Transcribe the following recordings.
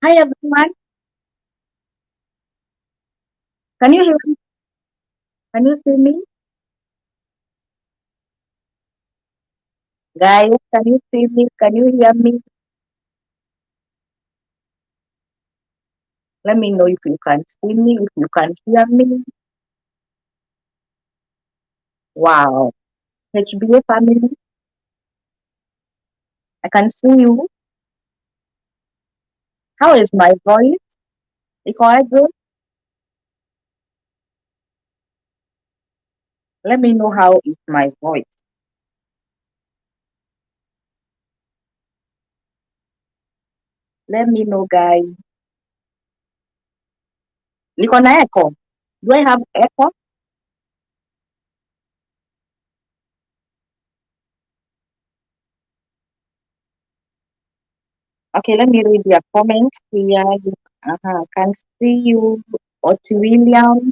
Hi everyone. Can you hear me? Can you see me? Guys, can you see me? Can you hear me? Let me know if you can see me, if you can hear me. Wow. HBA family, I can see you. How is my voice? Iko aje? Let me know how is my voice. Let me know, guys. Niko na echo. Do I have echo? Okay, let me read your comments here. Can see you. Oti William.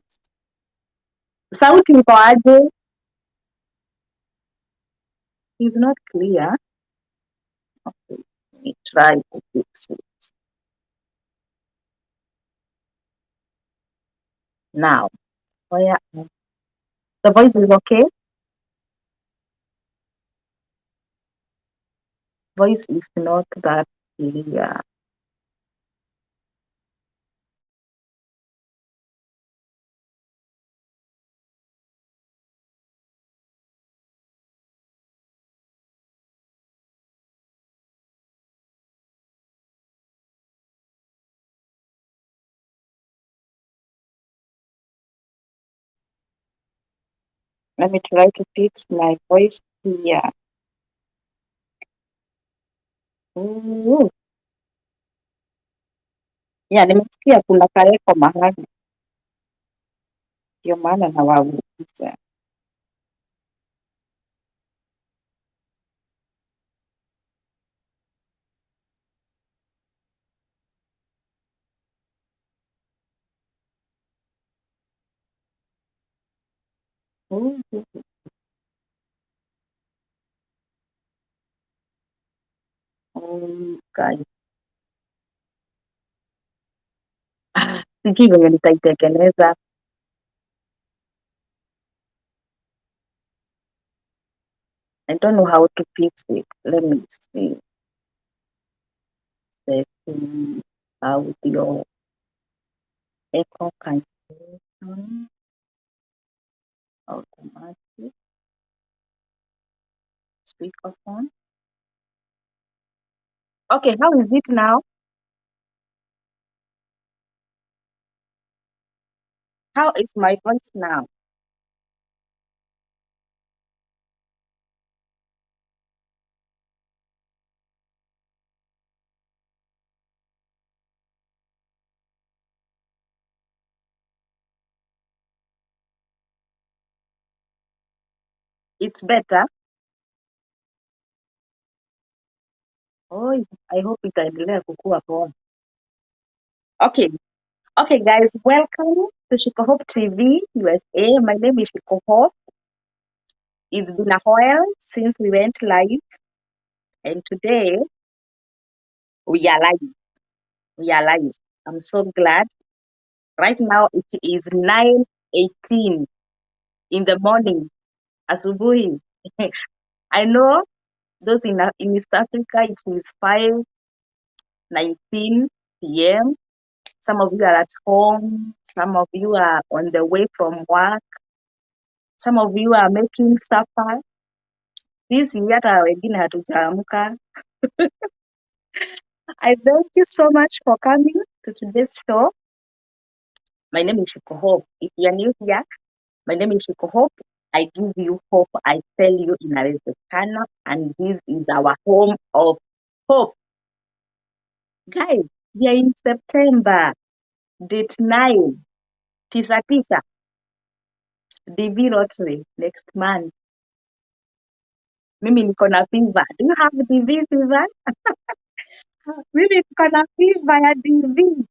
Sauti iko aje? Is not clear. Okay, let me try to fix it. Now, where the voice is okay? Voice is not that clear. Let me try to fix my voice here. Ooh. Yeah, nimesikia kuna kaeko mahali, ndio maana nawauliza. Ooh, guys. Sijui venye nitaitengeneza. I don't know how to fix it. Let me see. Setting audio echo cancellation automatic speakerphone. Okay, how is it now? How is my voice now? It's better. Oh, I hope itaendelea kukua poa. Okay, okay, guys, welcome to Shiko Hope TV USA. My name is Shiko Hope. It's been a while since we went live, and today we are live. We are live. I'm so glad. Right now it is 9:18 in the morning. Asubuhi. I know those in East Africa it is 5:19 p.m. Some of you are at home. Some of you are on the way from work. Some of you are making supper. Sisi hata wengine hatujaamka. I thank you so much for coming to today's show. My name is Shiko Hope. If you are new here, my name is Shiko Hope. I give you hope. I tell you inawezekana, and this is our home of hope. Guys, we are in September, date 9, tisa tisa, DV lottery next month. Mimi niko na fever. Do you have DV fever? Mimi niko na fever ya DV.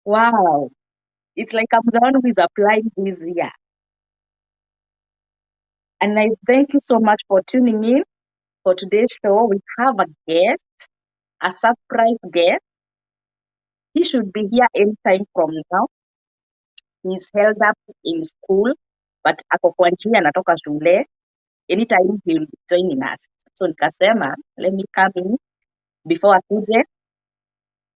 Wow. It's like I'm the one who is applying this year. And I thank you so much for tuning in for today's show. We have a guest, a surprise guest. He should be here anytime from now. He's held up in school, but ako kwa njia anatoka shule. Anytime he'll be joining us. So nikasema, let me come in before akuje,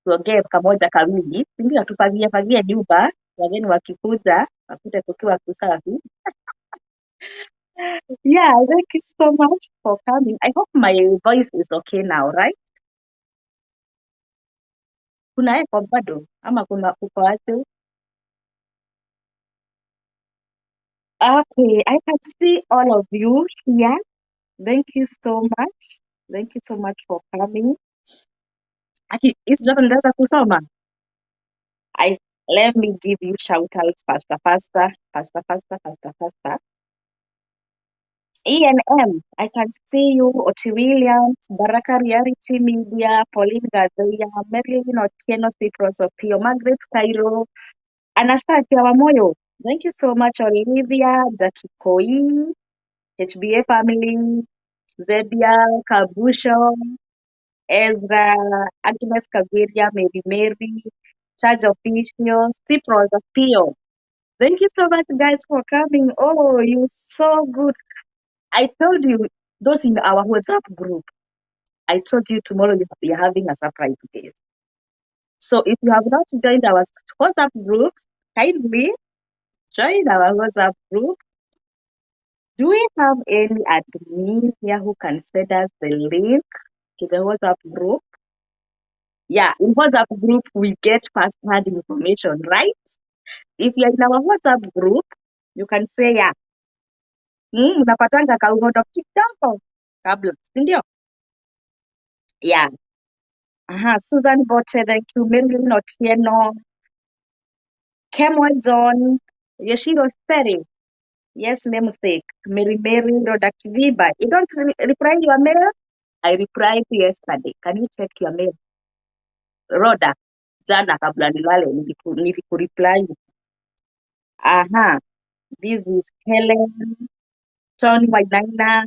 tuongee kamoja kawili, ndio tufagie fagie nyumba, wageni wakikuja wakute tukiwa kusafi. Yeah, thank you so much for coming. I hope my voice is okay now, right? Kuna echo bado ama kuna uko aje? Okay, I can see all of you here. Thank you so much. Thank you so much for coming. Aki, is just ndaza kusoma. I Let me give you shout outs faster, faster, faster, faster, faster, faster. ENM, I can see you, Oti Williams, Baraka Reality Media, Pauline Gazoya, Marilyn Otieno, Cyprus Opio, Margaret Cairo, Anastasia Wamoyo. Thank you so much, Olivia, Jackie Koi, HBA family, Zebia, Kabusho, Ezra, Agnes Kaviria, Mary Mary, Charge Official, Cyprus Opio. Thank you so much, guys, for coming. Oh, you so good. I told you, those in our WhatsApp group, I told you tomorrow you're having a surprise guest. So if you have not joined our WhatsApp groups, kindly join our WhatsApp group. Do we have any admin here who can send us the link to the WhatsApp group? Yeah, in WhatsApp group, we get first-hand information, right? If you're in our WhatsApp group, you can say, yeah, unapatanga kauhodo kidogo kabla, si ndio? Yeah. Susan Bote, thank you. Marilyn Otieno, Kemwa John, Yashiro Sperry. Yes, namesake. Mary Mary, Rhoda Kiviba. You don't reply your mail? I replied yesterday. Can you check your mail? Rhoda, jana kabla nilale nilikureply. Aha, this is Helen, Tony Wainaina,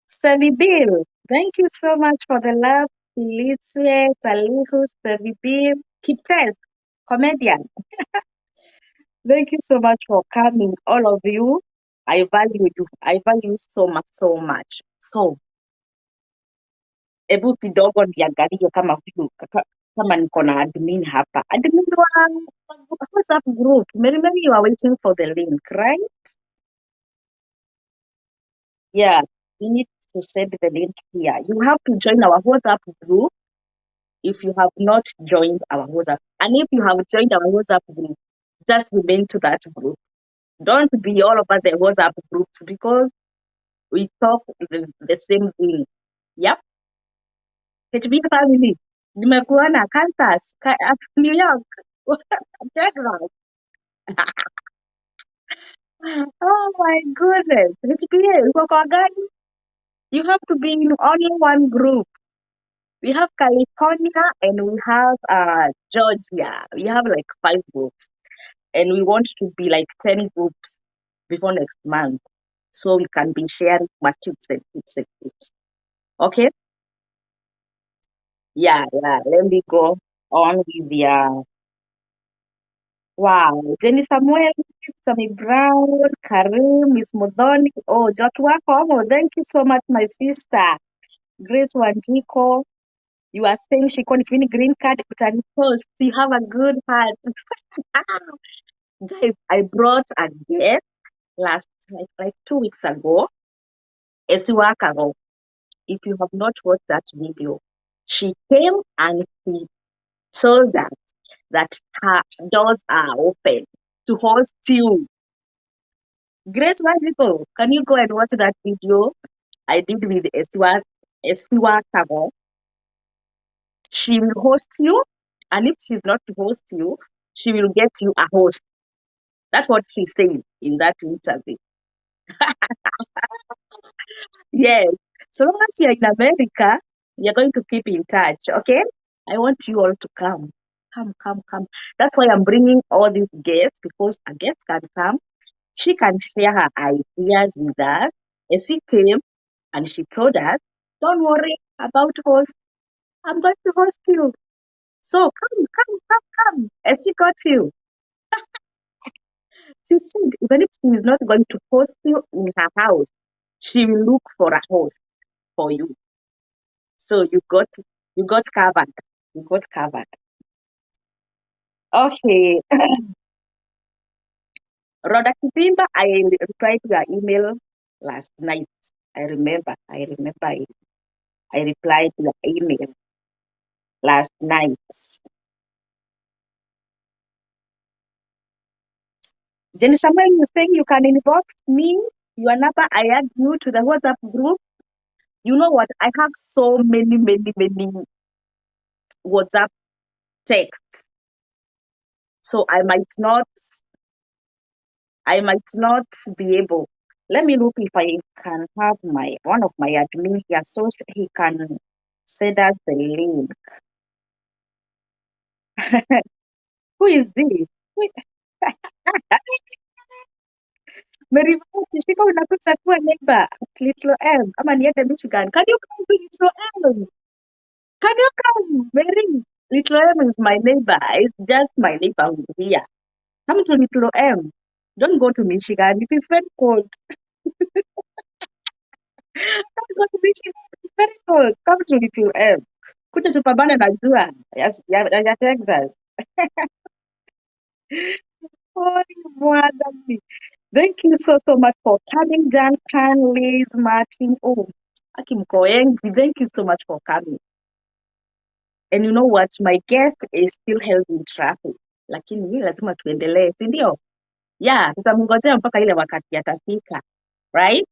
Stevie Bill. Thank you so much for the love. Litzwe, Salihu, Stevie Bill, Kiptes, comedian. Thank you so much for coming, all of you. I value you. I value so much, so much. So, hebu kidogo niangalie kama kama niko na admin hapa. Admin wa WhatsApp group. Remember you are waiting for the link, right? Yeah, we need to send the link here. You have to join our WhatsApp group if you have not joined our WhatsApp. And if you have joined our WhatsApp group, just remain to that group. Don't be all over the WhatsApp groups because we talk the same thing. Yep. HB family. Nimekuona Kansas, New York, Texas. Oh my goodness. HBA, uko kwa gani? You have to be in only one group. We have California and we have Georgia. We have like 5 groups. And we want to be like 10 groups before next month. So we can be sharing my tips and tips and tips. Okay? Yeah. Let me go on with the wow. Jenny Samuel, Sammy Brown, Karim, Miss Modoni. Oh, Jotu wako. Thank you so much, my sister. Grace Wanjiko. You are saying she can't win green card, but I post. You have a good heart. Guys, I brought a guest last like 2 weeks ago. Esiwakago. If you have not watched that video, she came and she told us that her doors are open to host you. Great Magical, can you go and watch that video I did with Esiwa Kago? She will host you, and if she's not to host you, she will get you a host. That's what she said in that interview. Yes. So long as you're in America, you're going to keep in touch, okay? I want you all to come. Come, come, come. That's why I'm bringing all these guests because a guest can come. She can share her ideas with us. And she came and she told us, don't worry about host. I'm going to host you. So come. And she got you. She said even if she is not going to host you in her house, she will look for a host for you. So you got covered. You got covered. Okay. Rhoda Kipimba, I replied to your email last night. I remember I replied to your email last night. Jenny Samuel, you saying you can inbox me your number. I add you to the WhatsApp group. You know what? I have so many WhatsApp texts. So I might not be able. Let me look if I can have my one of my admin here so he can send us the link. Who is this? Wait, Merivati, shika unakuta kuwa neighbor at Little M. Ama niende Michigan. Can you come to Little M? Can you come, Mary? Little M is my neighbor. It's just my neighborhood here. Come to Little M. Don't go to Michigan. It is very cold. Don't go to Michigan. It's very cold. Come to Little M. Kuja tupambane na jua ya Texas. Oh, Mwadami. Thank you so much for coming, Duncan, Liz, Martin. Oh, Akim Koengi, thank you so much for coming. And you know what? My guest is still held in traffic. Lakini lazima tuendelee, si ndio? Yeah, tutamngojea mpaka ile wakati atafika. Right?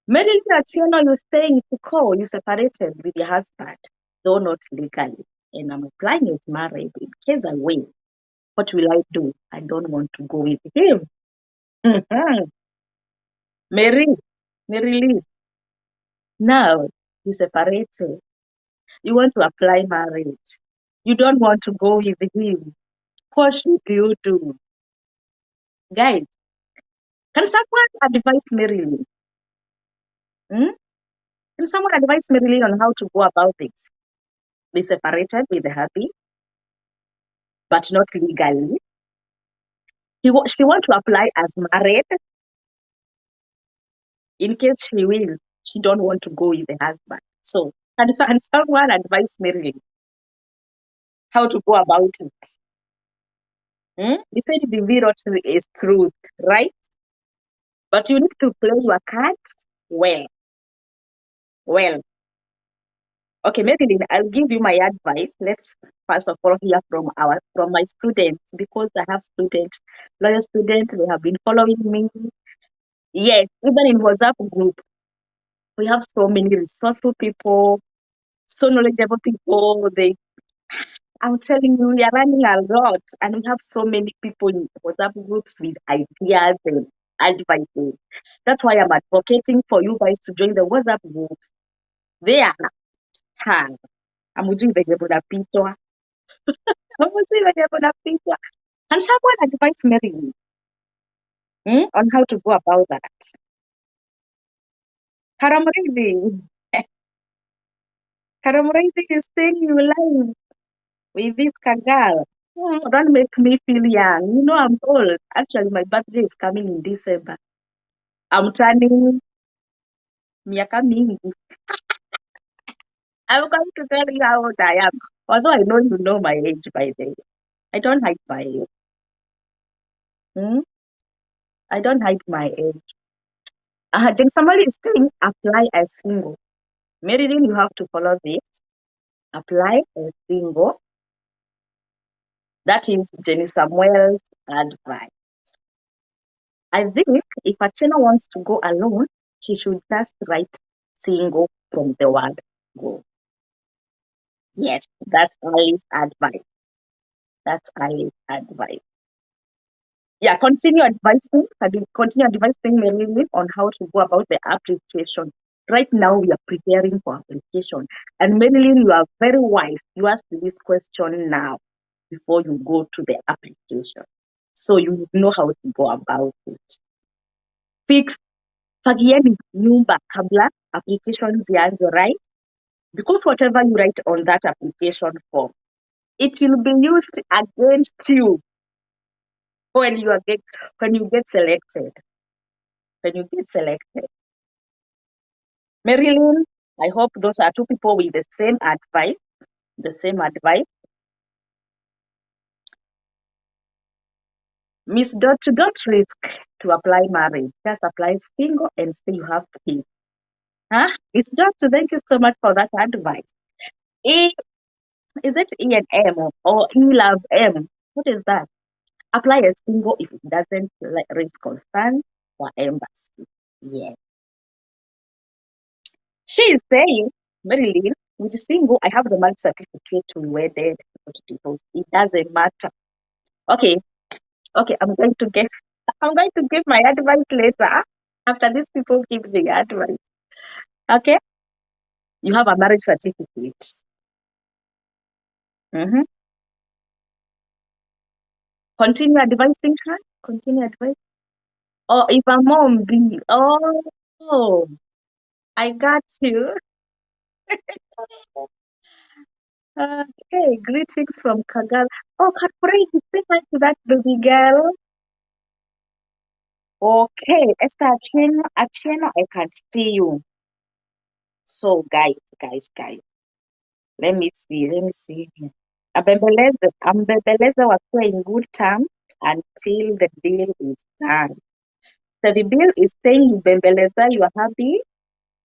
Marilyn Atieno, you're saying to call, you separated with your husband, though not legally. And I'm applying as married. In case I win, what will I do? I don't want to go with him. Mhm. Mary, Mary Lee, now you separated. You want to apply marriage. You don't want to go with him. What should you do? Guys, can someone advise Mary Lee? Hmm? Can someone advise Mary Lee on how to go about this? Be separated with the hubby, but not legally. She want to apply as married. In case she will, she don't want to go with the husband. So can someone advise Mary Lee how to go about it? Hmm? They said the virus is truth, right? But you need to play your cards well. Well, okay, Madeline, I'll give you my advice. Let's first of all hear from my students because I have students, loyal students. They have been following me. Yes, even in WhatsApp group, we have so many resourceful people, so knowledgeable people. I'm telling you, we are running a lot, and we have so many people in WhatsApp groups with ideas and advices. That's why I'm advocating for you guys to join the WhatsApp groups. There, ha, hamujui venye munapitwa, hamujui venye munapitwa. Can someone advise Mary on how to go about that? Karamurithi, Karamurithi is saying you live with this Kagal. Don't make me feel young. You know I'm old. Actually, my birthday is coming in December. I'm turning miaka mingi. I'm going to tell you how old I am. Although I know you know my age by the way. I don't hide my age. Hmm? I don't hide my age. Then somebody is saying apply as single. Marilyn, you have to follow this. Apply as single. That is Jenny Samuel's advice. I think if a channel wants to go alone, she should just write single from the word go. Yes, that's Ali's advice. That's Ali's advice. Yeah, continue advising Melanie on how to go about the application. Right now, we are preparing for application. And Marilyn, you are very wise. You ask this question now before you go to the application. So you know how to go about it. Fix fagieni nyumba kabla application zianze, right? Because whatever you write on that application form, It will be used against you when you are get when you get selected. When you get selected. Marilyn, I hope those are two people with the same advice. The same advice. Miss Dot, don't risk to apply marriage. Just apply single and say you have kids. Huh? Miss Dot, thank you so much for that advice. E, is it E and M or E love M? What is that? Apply a single if it doesn't like raise concern or embassy. Yes. She is saying, Marilyn, with single, I have the marriage certificate to wedded divorce. It doesn't matter. Okay, okay, I'm going to give my advice later after these people give the advice. Okay, you have a marriage certificate. Mm-hmm. Continue advising her. Continue advising. Or if a mom be, oh, I got you. Okay, greetings from Kagal. Oh, Kapri, say hi to that baby girl. Okay, Esther Acheno, I can see you. So, guys, let me see here. Ambembeleza wakiwa in good terms until the deal is done. So the bill is saying you Bembeleza, you are happy,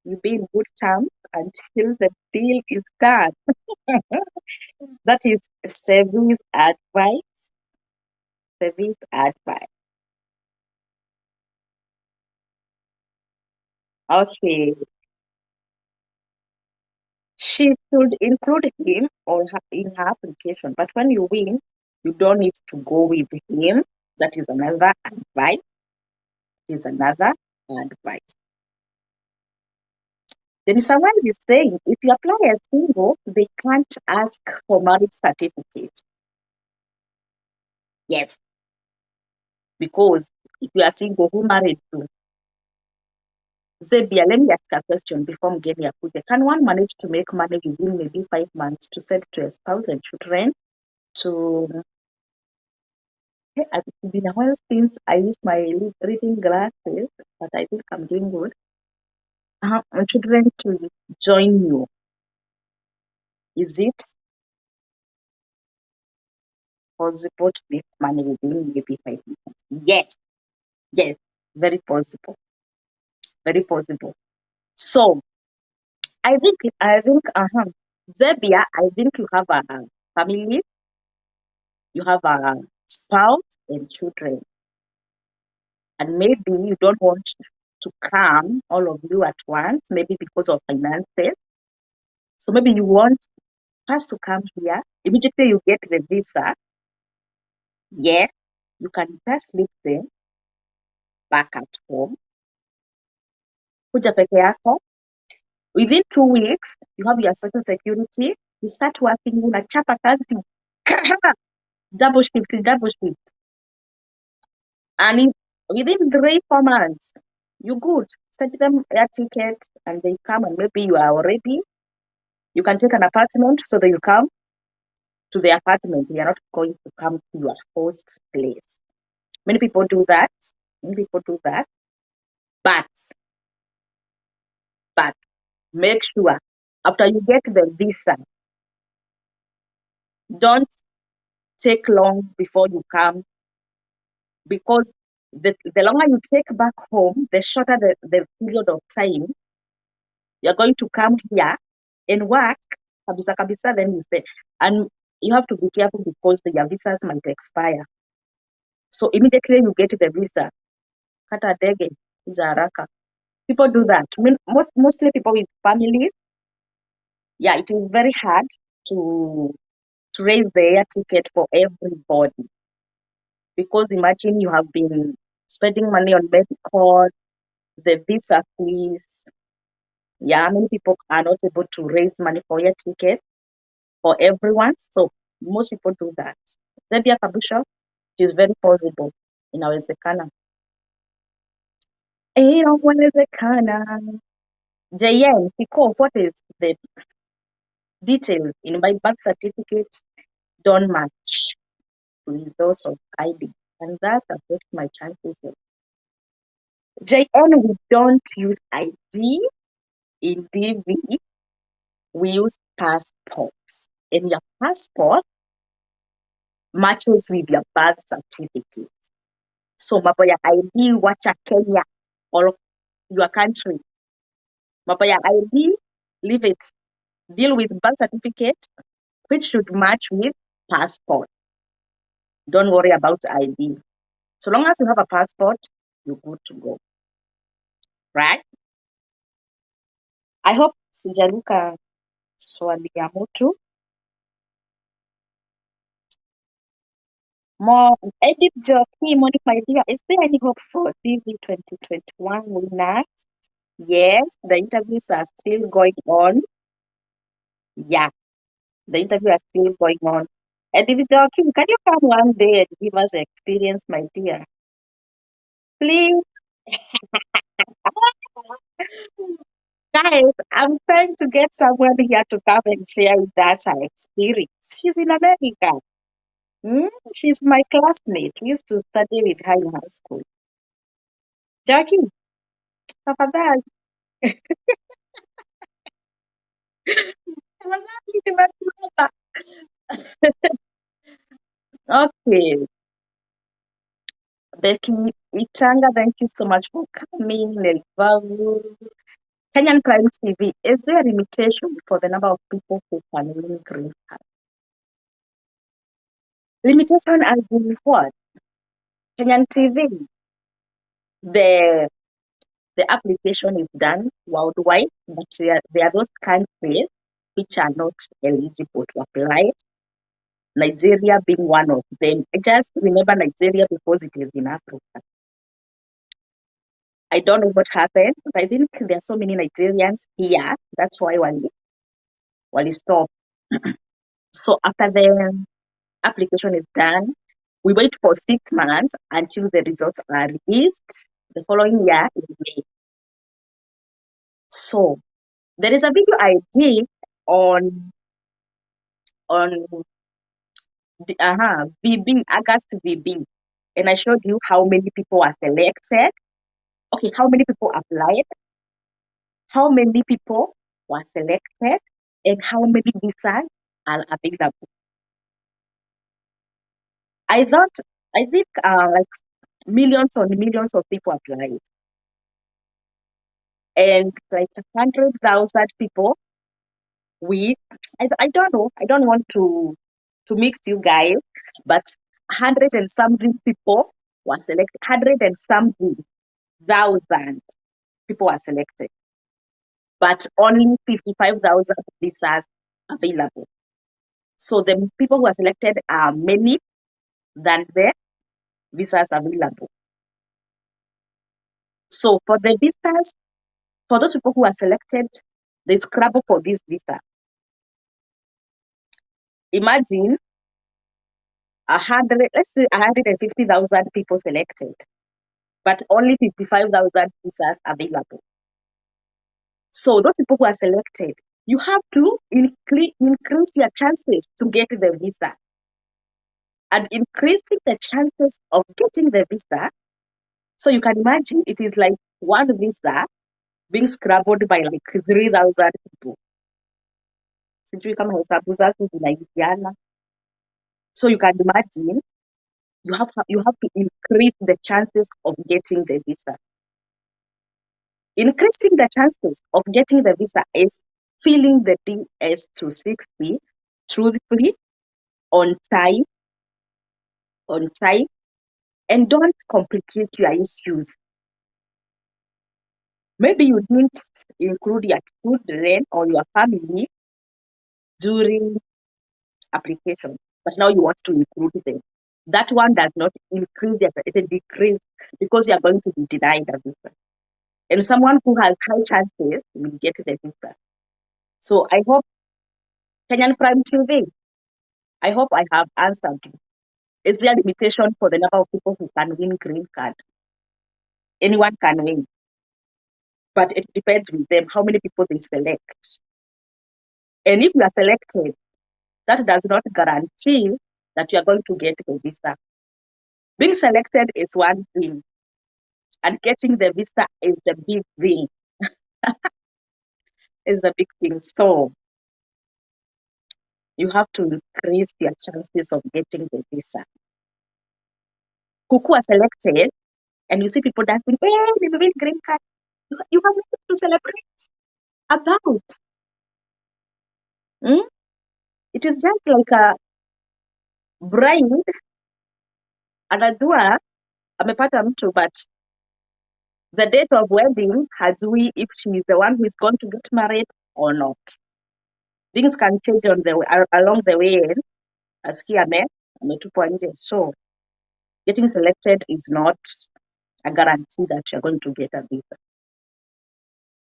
you be in good terms until the deal is done. That is service advice. Service advice. Okay. She should include him or her in her application. But when you win, you don't need to go with him. That is another advice. Is another advice. Then someone is saying if you apply as single, they can't ask for marriage certificate. Yes, because if you are single, who married you? Zebia, let me ask a question before Mgeni Akuje. Can one manage to make money within maybe 5 months to send to a spouse and children to it's been a while since I used my reading glasses, but I think I'm doing good. Children to join you. Is it possible to make money within maybe 5 months? Yes, yes, very possible, very possible. So I think, Zebia, I think you have a family, you have a spouse and children, and maybe you don't want to come all of you at once, maybe because of finances. So maybe you want us to come here. Immediately you get the visa, yeah, you can just leave them back at home. Kuja peke yako. Within 2 weeks, you have your social security. You start working, unachapa kazi, double shift. And within 3, 4 months, you good. Send them air ticket and they come and maybe you are already, you can take an apartment so they will come to the apartment. They are not going to come to your host place. Many people do that. Many people do that. But but make sure after you get the visa, don't take long before you come because the longer you take back home, the shorter the period of time you're going to come here and work kabisa kabisa, then you stay. And you have to be careful because your visas might expire. So immediately you get the visa, kata dege, kuja haraka. People do that. I mean, mostly people with families, yeah, it is very hard to raise the air ticket for everybody because imagine you have been spending money on medical, the visa fees. Yeah, many people are not able to raise money for air ticket for everyone. So most people do that. Zebia Kabusha is very possible. Inawezekana. Inawezekana. JN, Piko, what is the details in my birth certificate? don't match with those of ID, and that affects my chances of JN. We don't use ID in DV. We use passports, and your passport matches with your birth certificate. So mambo ya ID wacha Kenya or your country. Mambo ya ID, leave it. Deal with birth certificate, which should match with passport. Don't worry about ID. So long as you have a passport, you're good to go. Right? I hope sijaruka swali ya mtu. More Edith Joki, Monique, my dear, is there any hope for DV 2021 winners? Yes, the interviews are still going on. Yeah, the interviews are still going on. Edith Joki, can you come one day and give us experience, my dear? Please. Guys, I'm trying to get someone here to come and share with us her experience. She's in America. Hmm? She's my classmate. We used to study with her in high school. Jackie, tafadhali. Tafadhali, nimekuomba. Okay. Becky Itanga, thank you so much for coming. Nelvalu. Kenyan Prime TV, is there a limitation for the number of people who can win green card? Limitation as in what? Kenyan TV, the the application is done worldwide, but there are those countries which are not eligible to apply. Nigeria being one of them. I just remember Nigeria because it is in Africa. I don't know what happened, but I think there are so many Nigerians here. That's why Wali stop. So after the application is done, we wait for 6 months until the results are released. The following year in May. So there is a video I did on the VB, August VB, and I showed you how many people are selected. Okay, how many people applied, how many people were selected, and how many visas are available. I thought, I think like millions on millions of people applied, and like 100,000 people with, I don't know, I don't want to mix you guys, but 100 and something people were selected, 100 and something thousand people were selected, but only 55,000 visas available. So the people who are selected are many than the visas available. So for the visas, for those people who are selected, they scrabble for this visa. Imagine 100, let's say 150,000 people selected, but only 55,000 visas available. So those people who are selected, you have to increase your chances to get the visa. And increasing the chances of getting the visa, so you can imagine it is like one visa being scrambled by like 3,000 people. Sijui kama hesabu zako zinaidiana. So you can imagine you have to increase the chances of getting the visa. Increasing the chances of getting the visa is filling the DS-260 truthfully, on time, and don't complicate your issues. Maybe you didn't include your children or your family during application, but now you want to include them. That one does not increase your, it decrease because you are going to be denied a visa. And someone who has high chances will get the visa. So I hope Kenyan Prime TV, I hope I have answered you. Is there a limitation for the number of people who can win green card? Anyone can win, but it depends with them how many people they select. And if you are selected, that does not guarantee that you are going to get the visa. Being selected is one thing, and getting the visa is the big thing. Is the big thing. So you have to increase your chances of getting the visa. Kuku are selected, and you see people dancing, hey, we win green card. You have nothing to celebrate about. Hmm? It is just like a bride anajua amepata mtu, but the date of wedding hajui if she is the one who is going to get married or not. Things can change on the way, along the way. Asikia ametupwa nje. So getting selected is not a guarantee that you're going to get a visa.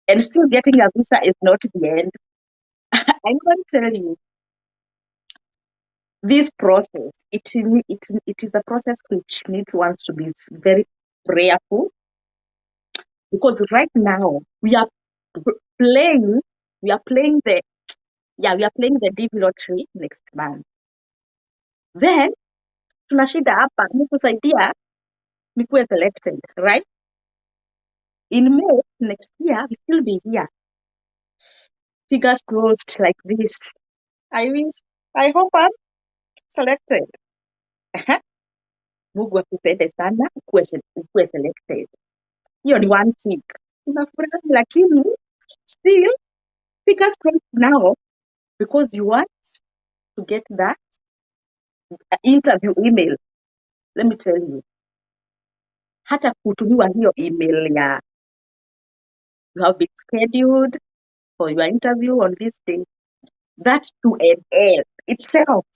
And still getting a visa is not the end. I'm going to tell you, this process, it is a process which needs one to be very prayerful, because right now we are playing, we are playing the DV lottery next month. Then tuna shida hapa ni kusaidia nikuwe selected, right? In May next year we still be here. Fingers crossed like this. I hope I'm selected. Mungu akupende sana ukuwe selected. Hiyo ni one thing. Unafurahi lakini still fingers crossed now, because you want to get that interview email. Let me tell you, hata kutumiwa hiyo email ya you have been scheduled for your interview on this day, that 2NL itself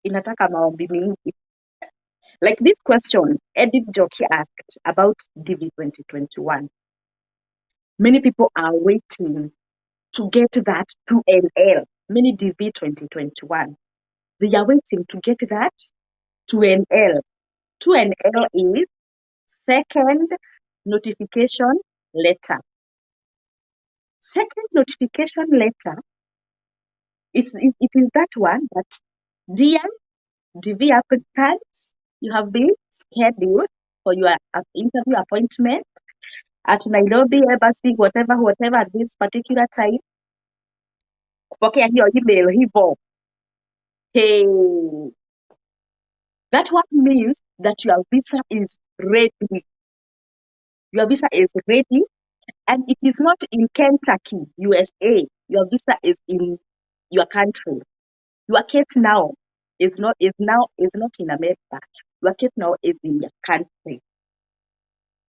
inataka maombi mingi. Like this question Edith Joki asked about DV 2021. Many people are waiting to get that 2NL, many DV 2021. They are waiting to get that 2NL. 2NL is second notification letter. Second notification letter it is that one that, dear DV applicants, you have been scheduled for your interview appointment at Nairobi Embassy, whatever, at this particular time. Kupokea hiyo email hivyo. Hey, that one means that your visa is ready. Your visa is ready, and it is not in Kentucky, USA. Your visa is in your country. Your case now is not in America. Your case now is in your country.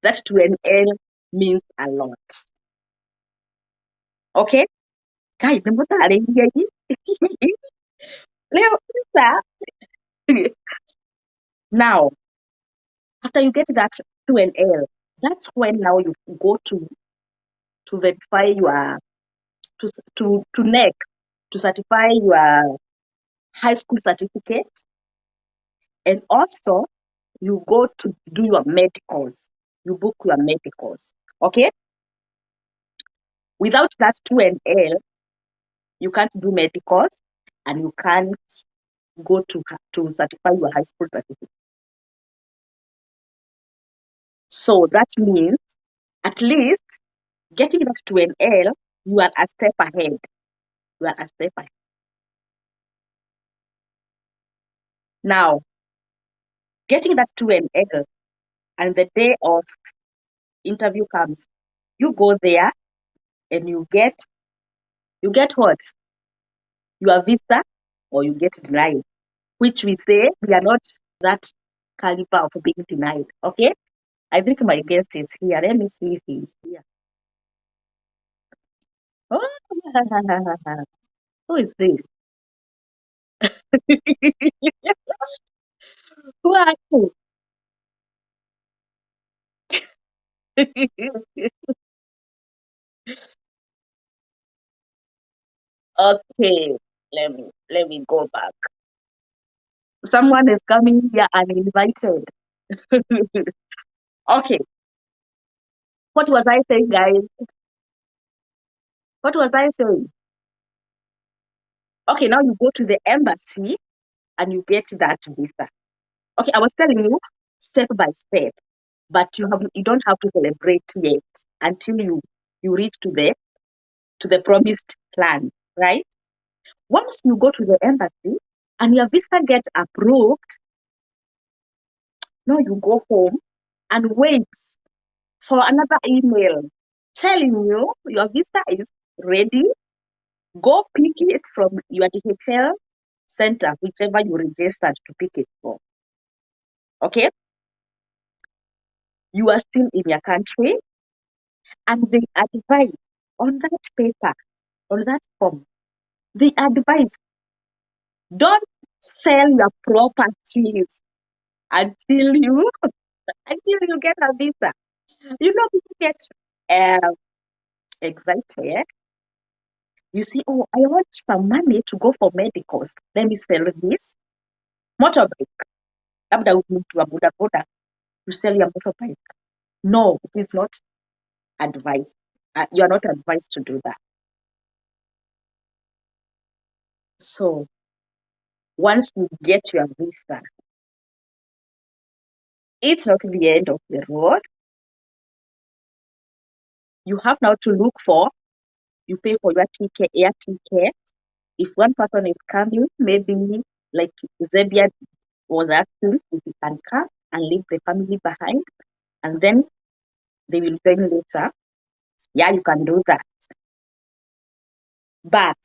That 2NL means a lot. Okay? Guys, Leo sasa, now, after you get that 2NL, that's when now you go to verify your to NEC to certify your high school certificate, and also you go to do your medicals. You book your medicals. Okay? Without that 2NL, you can't do medicals, and you can't go to certify your high school certificate. So that means at least getting that 2NL, you are a step ahead. You are a step ahead. Now, getting that 2NL, and the day of interview comes, you go there and you get what? Your visa, or you get denied, which we say we are not that caliber of being denied. Okay? I think my guest is here. Let me see if he's here. Oh, who is this? Who are you? Okay, let me go back. Someone is coming here uninvited. Okay, what was I saying, guys? What was I saying? Okay, now you go to the embassy and you get that visa. Okay, I was telling you step by step, but you don't have to celebrate yet until you reach to the promised land, right? Once you go to the embassy and your visa gets approved, now you go home and wait for another email telling you your visa is ready. Go pick it from your DHL center, whichever you registered to pick it from. Okay? You are still in your country, and they advise on that paper, on that form, they advise don't sell your properties until you until you get a visa. You know, people get uh, excited. You see, oh, I want some money to go for medicals. Let me sell this motorbike. Labda mtu wa bodaboda, you sell your motorbike. No, it is not advised. You are not advised to do that. So once you get your visa, it's not the end of the road. You have now to look for, you pay for your ticket, air ticket. If one person is coming, maybe like Zebia was asking if he can come and leave the family behind, and then they will join later. Yeah, you can do that. But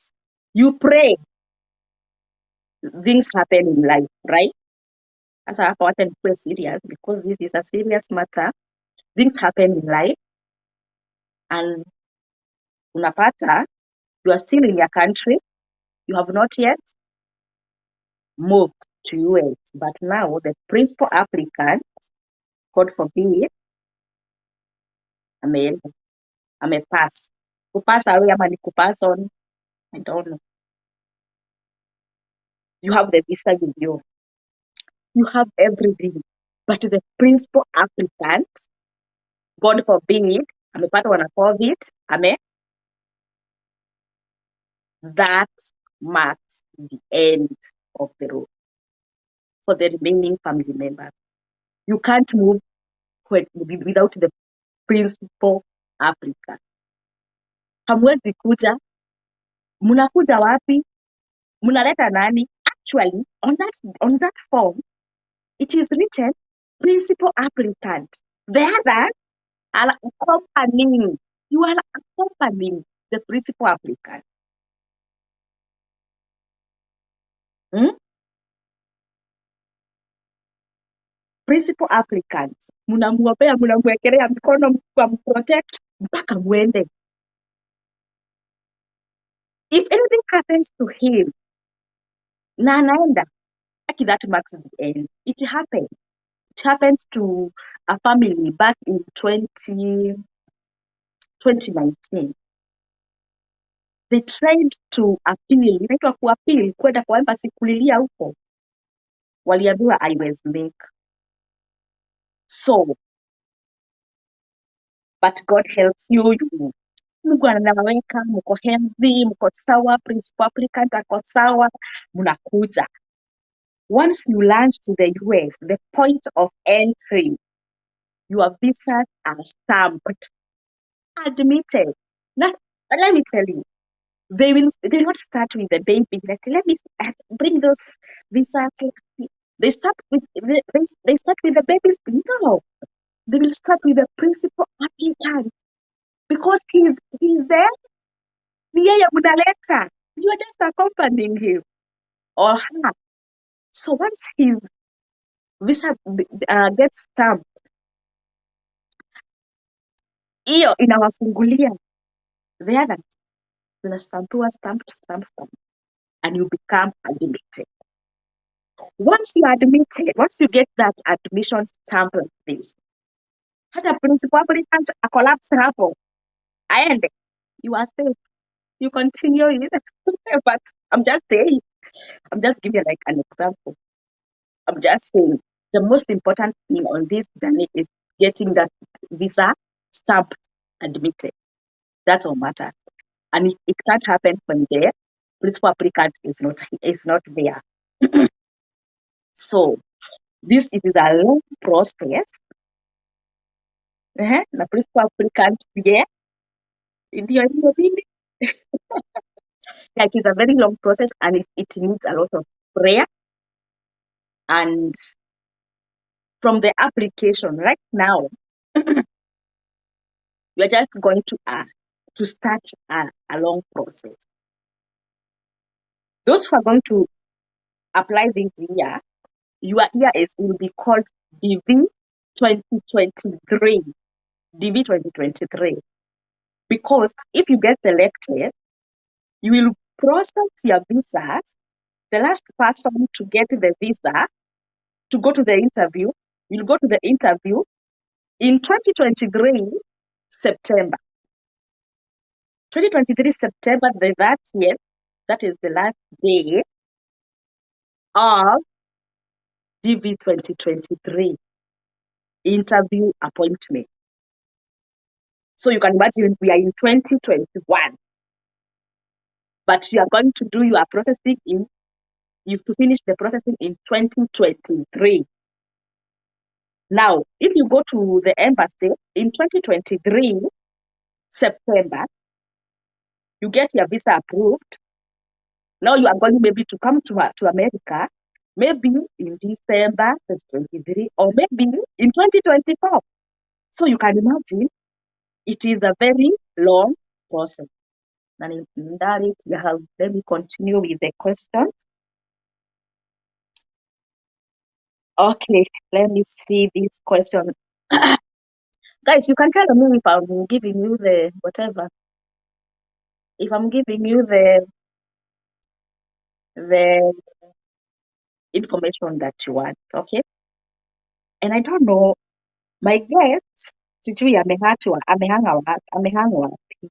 you pray things happen in life, right? As I have to be serious because this is a serious matter. Things happen in life, and unapata you are still in your country. You have not yet moved to US, but now the principal applicant, God forbid, ame amepass. Kupass away ama ni kupass on, I don't know. You have the visa with you. You have everything. But the principal applicant, God forbid, amepatwa na COVID, that marks the end of the road for the remaining family members. You can't move without the principal applicant. Hamwezi kuja, mnakuja wapi? Mnaleta nani? Actually, on that form, it is written principal applicant. The others are accompanying. You are accompanying the principal applicant. Hmm? Principal applicant. Mnamwombea, mnamwekelea mkono mprotect mpaka mwende. If anything happens to him, na anaenda, that marks the end. It happened. It happened to a family back in 2019. They tried to appeal, inaitwa kuappeal, kwenda kwa embassy kulilia huko, waliambiwa haiwezi make. So, but God helps you. Mungu anawaweka, mko healthy, mko sawa, principal applicant ako sawa, mnakuja. Once you land to the US, the point of entry, your visas are stamped, admitted. Now, let me tell you, they will not start with the baby. Let me bring those visas. They start with they start with the babies. No, they will start with the principal applicant because he's there. Yeye mnaleta. You are just accompanying him or her. So once his visa gets stamped, hiyo inawafungulia the other zinastampiwa stamp, and you become admitted. Once you are admitted, once you get that admission stamp like this, hata principal applicant a collapse hapo aende, you are safe. You continue it. But I'm just saying, I'm just giving like an example. I'm just saying the most important thing on this journey is getting that visa stamped, admitted. That's all matters. And it can't happen from there. principal applicant is not there. So this is a long process. Na principal applicant yeah, ndio hiyo vile. Yeah, it is a very long process and it needs a lot of prayer. And from the application right now, you are just going to start a long process. Those who are going to apply this year, your year will be called DV 2023. DV 2023. Because if you get selected, you will process your visas. The last person to get the visa to go to the interview will go to the interview in 2023 September. 2023 September, that year, that is the last day of DV 2023 interview appointment. So you can imagine we are in 2021, but you are going to do your processing you have to finish the processing in 2023. Now, if you go to the embassy in 2023 September, you get your visa approved. Now you are going maybe to come to America, maybe in December 2023 or maybe in 2024. So you can imagine it is a very long process. And in that, let me continue with the question. Okay, let me see this question. Guys, you can tell me if I'm giving you the whatever. If I'm giving you the information that you want, okay? And I don't know, my guest, sijui amehanga wapi.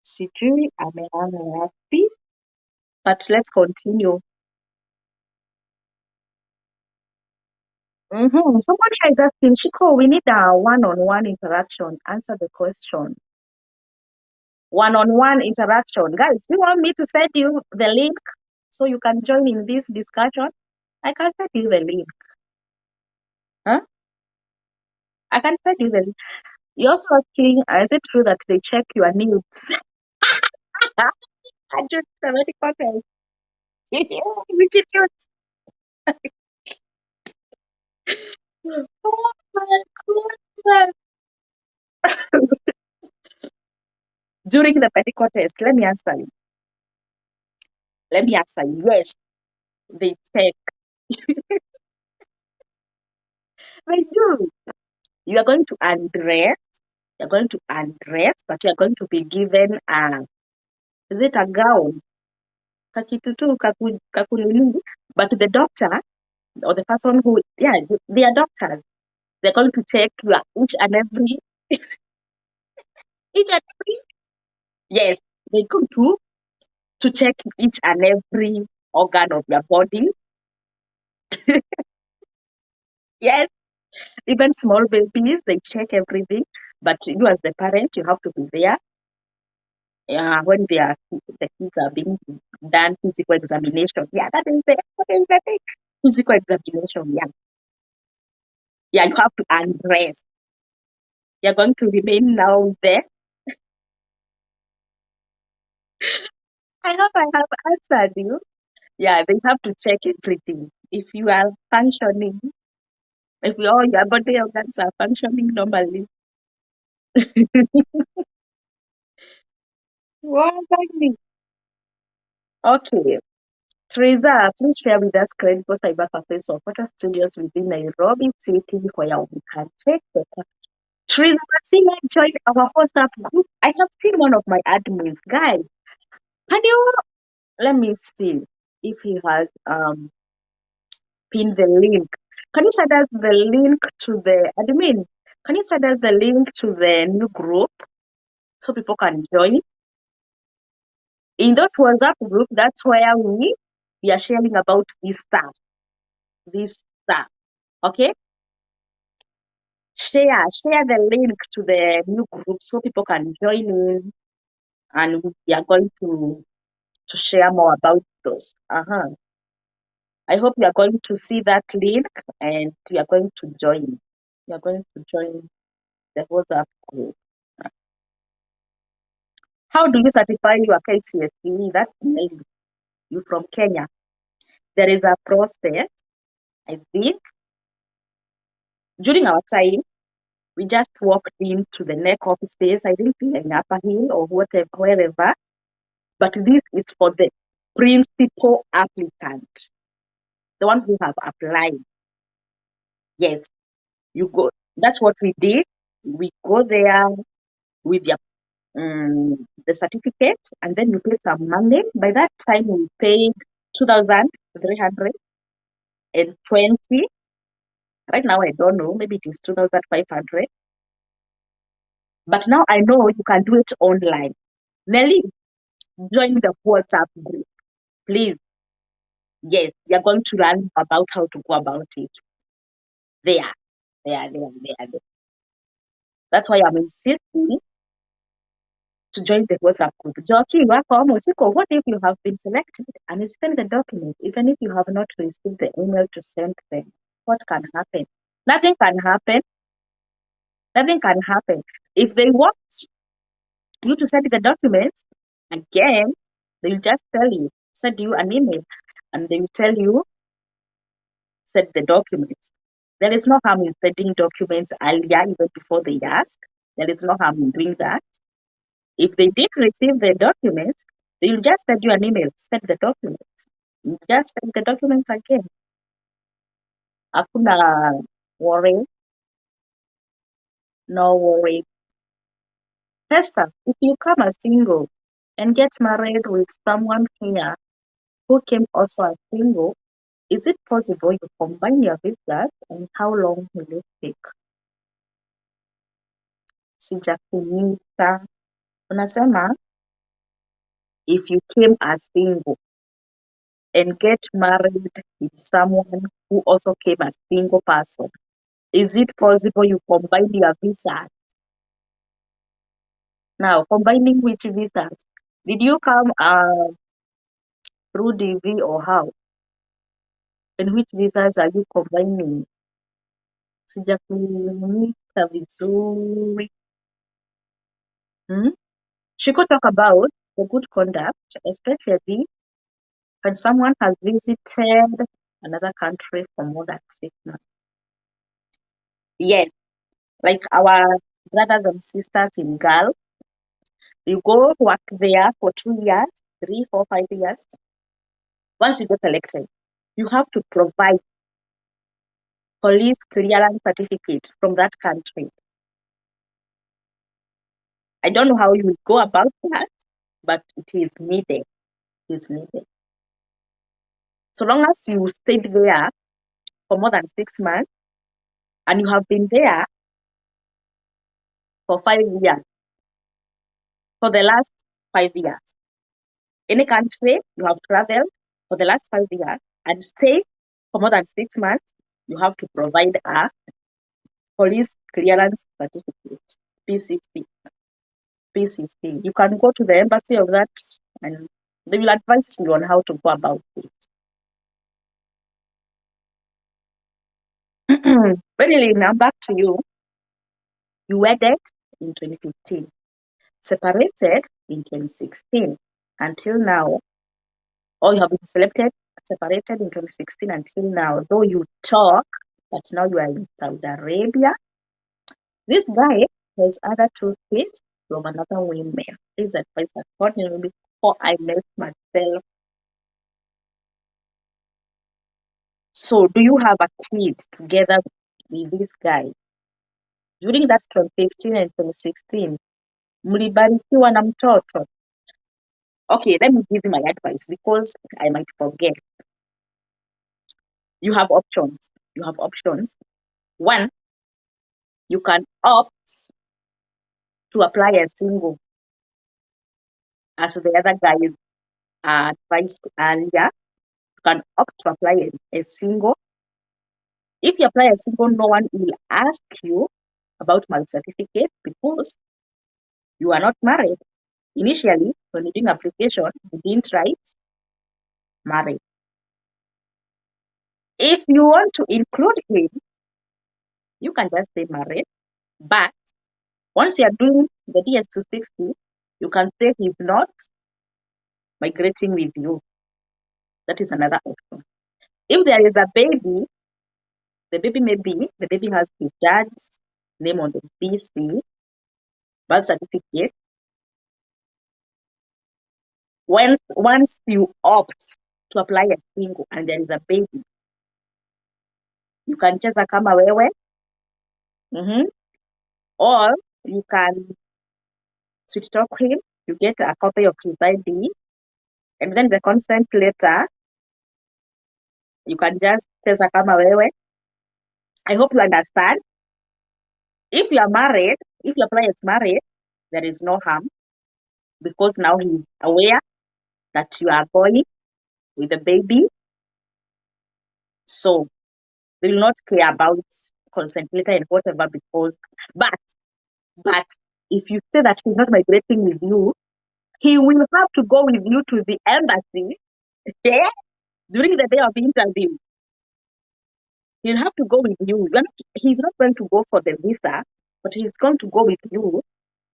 Sijui amehanga wapi. But let's continue. Someone here is asking, Shiko, we need a one-on-one interaction. Answer the question. One-on-one interaction. Guys, do you want me to send you the link so you can join in this discussion? I can send you the link. Huh? I can send you the link. You're also asking, is it true that they check your nudes? 170 comments. Which is true. Oh my goodness. During the petticoat test, let me answer you. Yes, they check. They do. You are going to undress. You're going to undress, but you're going to be given is it a gown? Kakitutu, kakunini. But the doctor or the person who, they are doctors. They're going to check your each and every, yes, they go to check each and every organ of your body. Yes, even small babies, they check everything. But you as the parent, you have to be there. When the kids are being done physical examination. Yeah, that is the thing. Physical examination, yeah. Yeah, you have to undress. You're going to remain now there. I hope I have answered you. Yeah, they have to check everything. If you are functioning, if all your body organs are functioning normally. What exactly? Okay. Teresa, please share with us credible cyber cafes or photo studios within Nairobi City where we can take the Teresa Martina joined our WhatsApp group. I have seen one of my admins. Guys, can you let me see if he has pinned the link. Can you send us the link to the admin? Can you send us the link to the new group so people can join? In those WhatsApp group, that's where we are sharing about this stuff. This stuff. Okay? Share the link to the new group so people can join in. and we are going to share more about those. I hope you are going to see that link and you are going to join. You are going to join the WhatsApp group. How do you certify your KCSE? That's Nelly. You from Kenya. There is a process. I think during our time, we just walked into the NEC offices, I think in Upper Hill or whatever, wherever. But this is for the principal applicant, the one who have applied. Yes, you go. That's what we did. We go there with the certificate, and then you pay some money. By that time, we paid 2,320. Right now, I don't know. Maybe it is 2,500. But now I know you can do it online. Nelly, join the WhatsApp group, please. Yes, you're going to learn about how to go about it. There, there. That's why I'm insisting to join the WhatsApp group. Joki, what if you have been selected and you send the document, even if you have not received the email to send them? What can happen? Nothing can happen. Nothing can happen. If they want you to send the documents, again, they'll just tell you, send you an email, and they will tell you, send the documents. There is no harm in sending documents earlier, even before they ask. There is no harm in doing that. If they did receive the documents, they will just send you an email, send the documents. You just send the documents again. Hakuna worry, no worry. Hester, if you come as single and get married with someone here who came also as single, is it possible you combine your visas and how long will it take? Sijakumita. Unasema, if you came as single and get married with someone who also came as single person, is it possible you combine your visas? Now, combining which visas? Did you come through DV or how? And which visas are you combining? Sijakumita vizuri. She could talk about the good conduct, especially when someone has visited another country for more than 6 months. Yes, like our brothers and sisters in Gulf, you go work there for 2 years, 3, 4, 5 years. Once you get elected, you have to provide police clearance certificate from that country. I don't know how you will go about that, but it is needed. It is needed. So long as you stayed there for more than 6 months and you have been there for 5 years, for the last 5 years, any country you have traveled for the last 5 years and stay for more than 6 months, you have to provide a police clearance certificate, PCC. PCC. You can go to the embassy of that and they will advise you on how to go about it. Really, now back to you. You wedded in 2015, separated in 2016 until now, or you have been selected, separated in 2016 until now, though you talk, but now you are in Saudi Arabia. This guy has other 2 kids from another woman. Please advise accordingly before I mess myself. So, do you have a kid together with this guy? During that 2015 and 2016, mlibarikiwa na mtoto. Okay, let me give you my advice because I might forget. You have options. You have options. One, you can opt to apply as single, as the other guys advised earlier. You can opt to apply as single. If you apply as single, no one will ask you about marriage certificate because you are not married. Initially, when you're doing application, you didn't write married. If you want to include him, you can just say married. But once you are doing the DS260, you can say he's not migrating with you. That is another option. If there is a baby, the baby has his dad's name on the BC, birth certificate. Once you opt to apply a single and there is a baby, you can cheza kama wewe, or you can sweet talk him, you get a copy of his ID, and then the consent letter, you can just cheza kama wewe. I hope you understand. If you are married, if you apply as married, there is no harm because now he is aware that you are going with the baby. So they will not care about consent letter and whatever because but if you say that he's not migrating with you, he will have to go with you to the embassy, yeah, during the day of interview. He'll have to go with you. He's not going to go for the visa, but he's going to go with you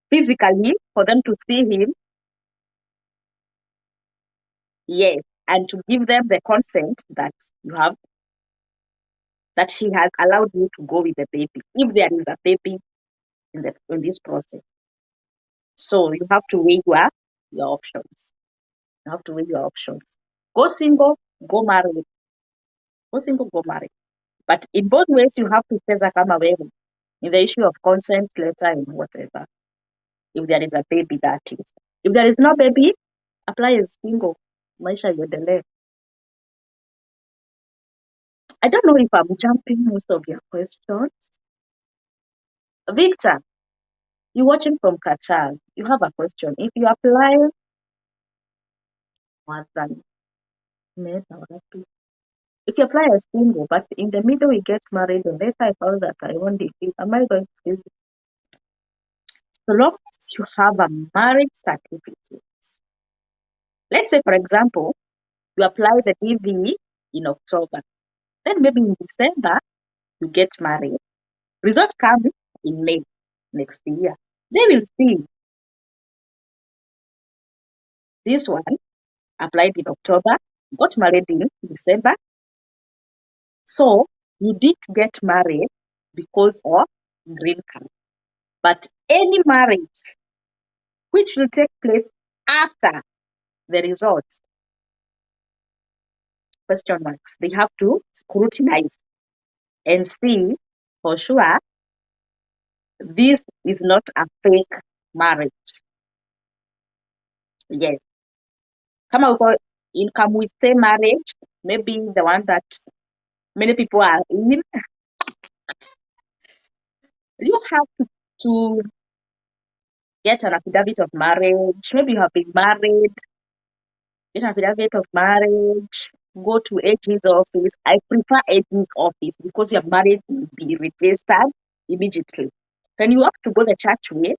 physically for them to see him. Yes, and to give them the consent that you have, that he has allowed you to go with the baby, if there is a baby in this process. So you have to weigh your options. You have to weigh your options. Go single, go married. Go single, go married. But in both ways, you have to cheza kama wewe in the issue of consent letter and whatever. If there is a baby, that is. If there is no baby, apply as single. Maisha iendelee. I don't know if I'm jumping most of your questions. Victor, you're watching from Qatar. You have a question. If you apply more than if you apply as single, but in the middle we get married, and later I found that I want it, am I going to use it? So long as you have a marriage certificate. Let's say, for example, you apply the DV in October. Then maybe in December, you get married. Results come in May next year. They will see this one applied in October, got married in December. So you did get married because of green card. But any marriage which will take place after the results, question marks, they have to scrutinize and see for sure this is not a fake marriage. Yes. Kama uko in come we say marriage, maybe the one that many people are in, you have to get an affidavit of marriage. Maybe you have been married, get an affidavit of marriage, go to AG's office. I prefer AG's office because your marriage will be registered immediately. When you have to go the church way,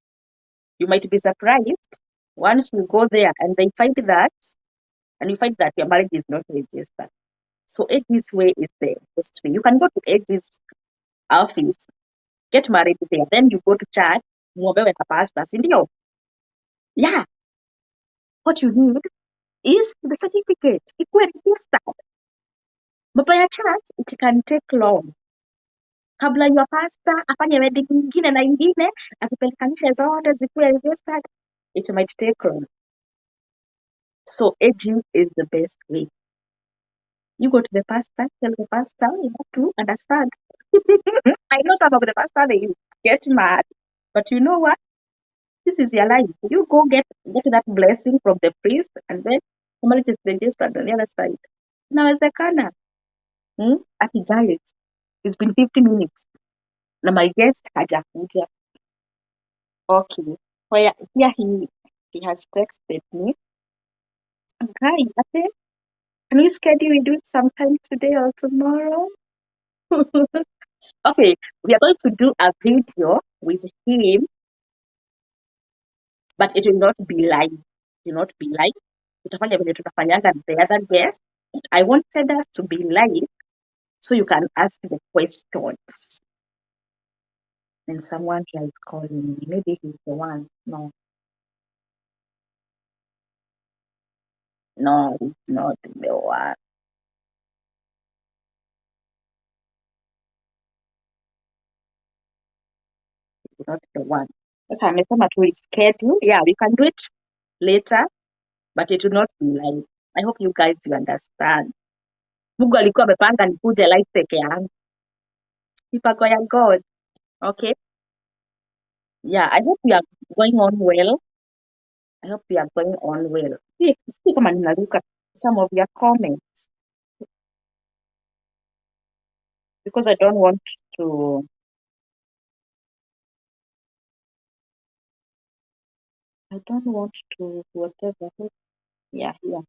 you might be surprised once you go there and they find that, and you find that your marriage is not registered. So AG's way is the best way. You can go to AG's office, get married there, then you go to church, muombewe na pastor, si ndio? Yeah. What you need is the certificate. Ikuwe registered. Mambo ya church, it can take long. Kabla your pastor afanye wedding nyingine na ingine, azipelekanishe zote zikuwe registered, it might take long. So aging is the best way. You go to the pastor, tell the pastor, you have to understand. I know some of the pastors, they get mad, but you know what? This is your life. You go get that blessing from the priest, and then somebody is registered on the other side. Inawezekana. Ati guys, it's been 50 minutes. Na my guest hajakuja. Okay. Here he has texted me. Hi, Ate, can we schedule we do it sometime today or tomorrow? Okay, we are going to do a video with him but it will not be live. It will not be live. Tutafanya vile tutafanyanga the other guest. I wanted us to be live so you can ask the questions. And someone here is calling me. Maybe he's the one. No, no, it's not the one. It's not the one. Sasa amesema to reschedule. Yeah, we can do it later, but it will not be live. I hope you guys you understand. Mungu alikuwa amepanga nikuje live peke yangu. Mipango ya God. Okay? Yeah, I hope you are going on well. I hope you are going on well. See kama ninaruka some of your comments because I don't want to whatever. Yeah, yeah.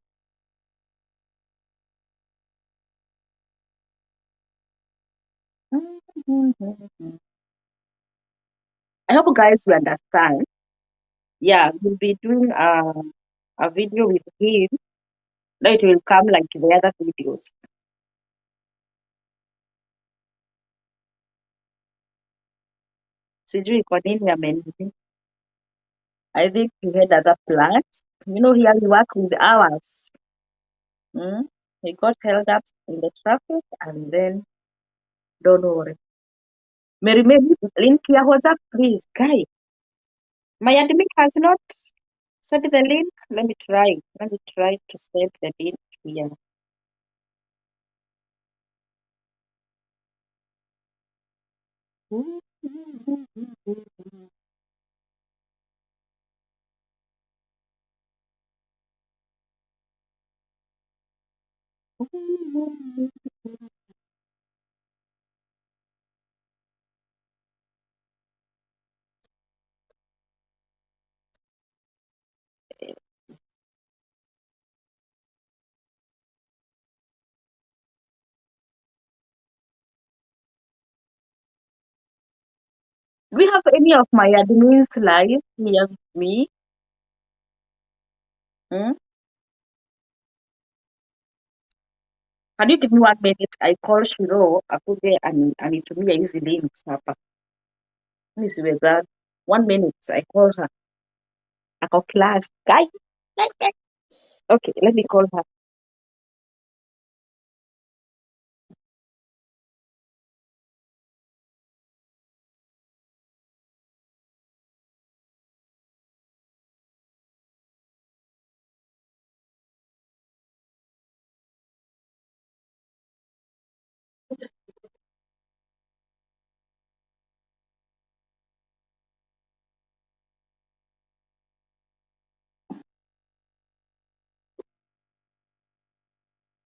Mhm. I hope you guys will understand. Yeah, we'll be doing a video with him. Now it will come like the other videos. Sijui kwa nini amenini. I think he had other plans. You know, here we work with hours. Mm? He got held up in the traffic and then don't worry. Mary, maybe link here WhatsApp, please. Guy, my admin has not sent the link. Let me try. Let me try to send the link here. Do we have any of my admins live here with me? Hmm? Can you give me 1 minute? I call Shiro akuje anitumie hizi links hapa. Mimi siweza. 1 minute. I call her. Ako class. Guy. Okay, let me call her.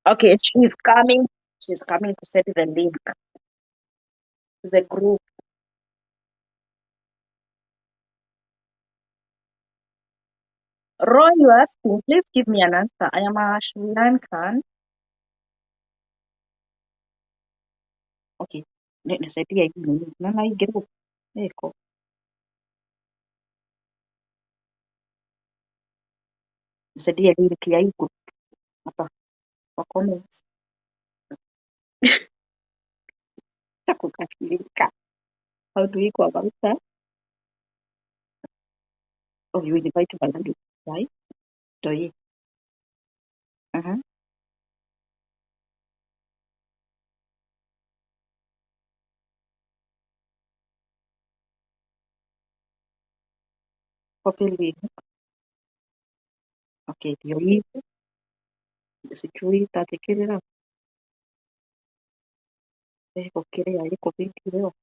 Okay, she's coming. She's coming to send the link to the group. Roy, you asking, please give me an answer. I am a Sri Lankan. Okay. Nisaidie hii nini? Naona hii group. Eko. Nisaidie link ya hii group hapa kwa comments. Takukasirika. How do we go about that? Oh, you invite Valadi, right? Do you? Uh-huh. Copy link. Okay, ndio hii. Sijui itatekeleza. Eko kile ya iko vingi leo.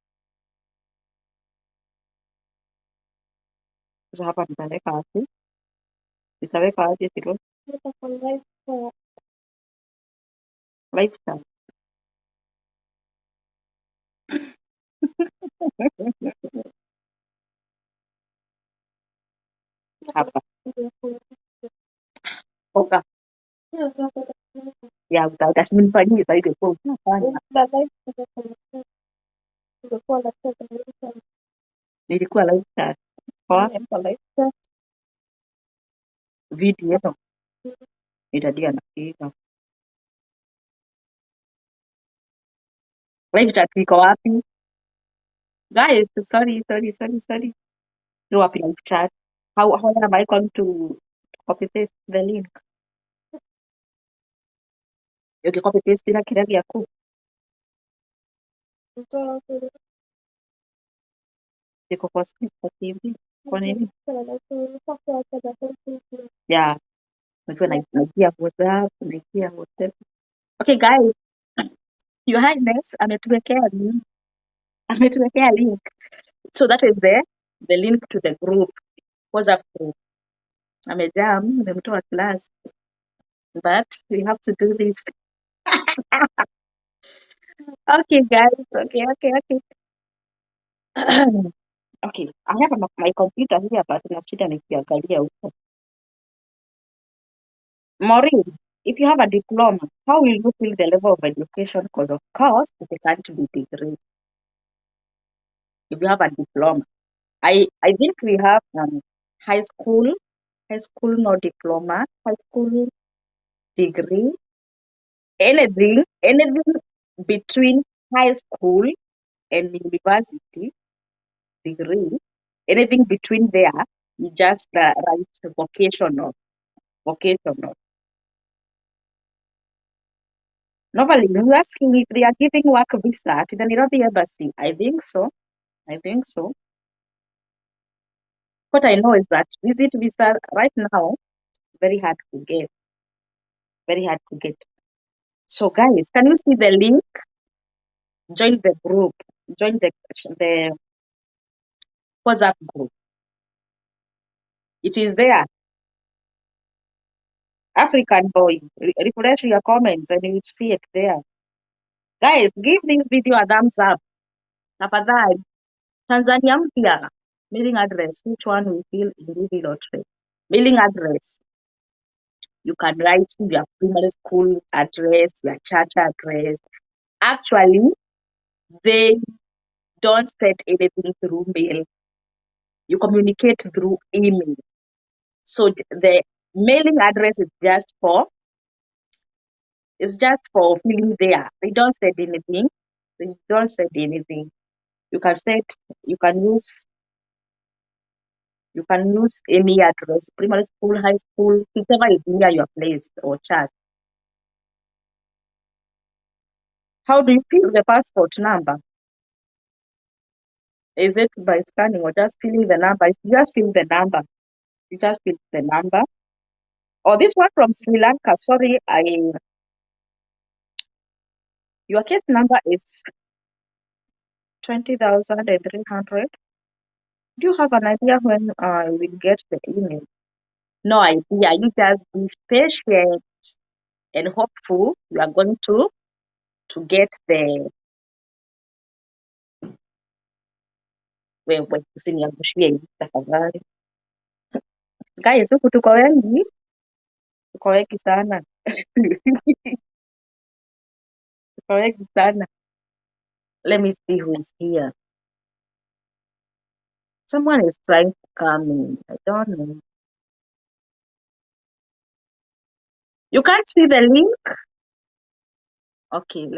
Sasa hapa nitaweka wapi? Nitaweka aje kidogo? Lifestyle. Hapa. Oka. Ya utasimfanyia zaidi kwa unafanya. Nilikuwa lifestyle. Poa. video itadia napiga live chat iko wapi guys? Sorry. Iko wapi live chat? How am I going to copy paste the link? Okay, copy paste na kile gĩaku iko kwa TV. Kwa nini? Yeah, najua naingia WhatsApp, naingia WhatsApp. Okay guys, Your Highness ametuwekea link. So that is the link to the group, WhatsApp group. Amejam, nimemtoa class, but we have to do this. Okay guys, okay. Okay, I have my computer here, but nashida nikiangalia huko. Maureen, if you have a diploma, how will you feel the level of education? Because of course, it can't be degree. If you have a diploma, I think we have high school, no diploma, high school degree, anything between high school and university degree, anything between there, you just write vocational. Normally, you asking if they are giving work visa to the Nairobi embassy. I think so. What I know is that visit visa right now very hard to get, very hard to get. So guys, can you see the link? Join the group. Join the WhatsApp group. It is there. African boy. Refresh your comments and you will see it there. Guys, give this video a thumbs up. Tafadhali. Tanzania mpya. Mailing address. Which one we feel in this lottery? Mailing address. You can write your primary school address, your church address. Actually, they don't set anything through mail. You communicate through email. So the mailing address is just for filling there. They don't set anything. They don't set anything. You can set you can use any address, primary school, high school, whichever is near your place or church. How do you fill the passport number? Is it by scanning or just filling the number? It's just fill the number. You just fill the number. Oh, this one from Sri Lanka. Sorry, your case number is 20,300. Do you have an idea when you will get the email? No idea. You just be patient and hopeful you are going to get the wewe usiniangushie hii tafadhali. Guys, huku tuko wengi sana. Tuko wengi sana. Let me see who is here. Someone is trying to come in. I don't know. You can't see the link? Okay,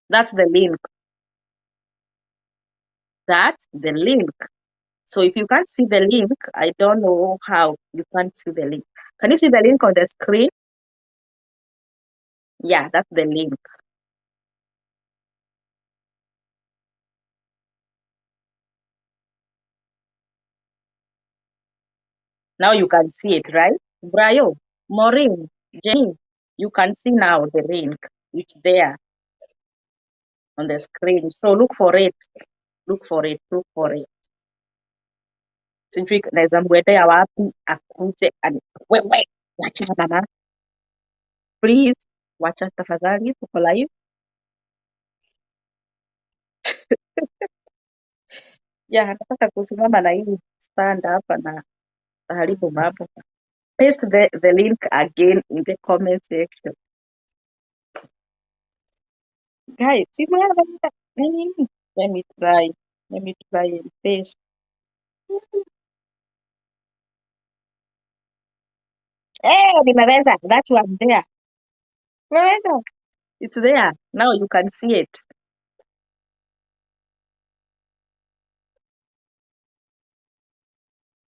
that's the link. That's the link. So if you can't see the link, I don't know how you can't see the link. Can you see the link on the screen? Yeah, that's the link. Now you can see it, right? Brayo, Maureen, Jenny, you can see now the link. It's there on the screen. So look for it. Look for it. Look for it. Sijui naweza mwendea wapi akuje wewe, wacha mama. Please, wacha tafadhali, tuko live. Yeah, nataka kusimama na hii stand hapa na haribu mambo. Paste the link again in the comment section. Guys, simu yangu nini? Let me try and paste. Nimeweza. That one there. Nimeweza. It's there. Now you can see it.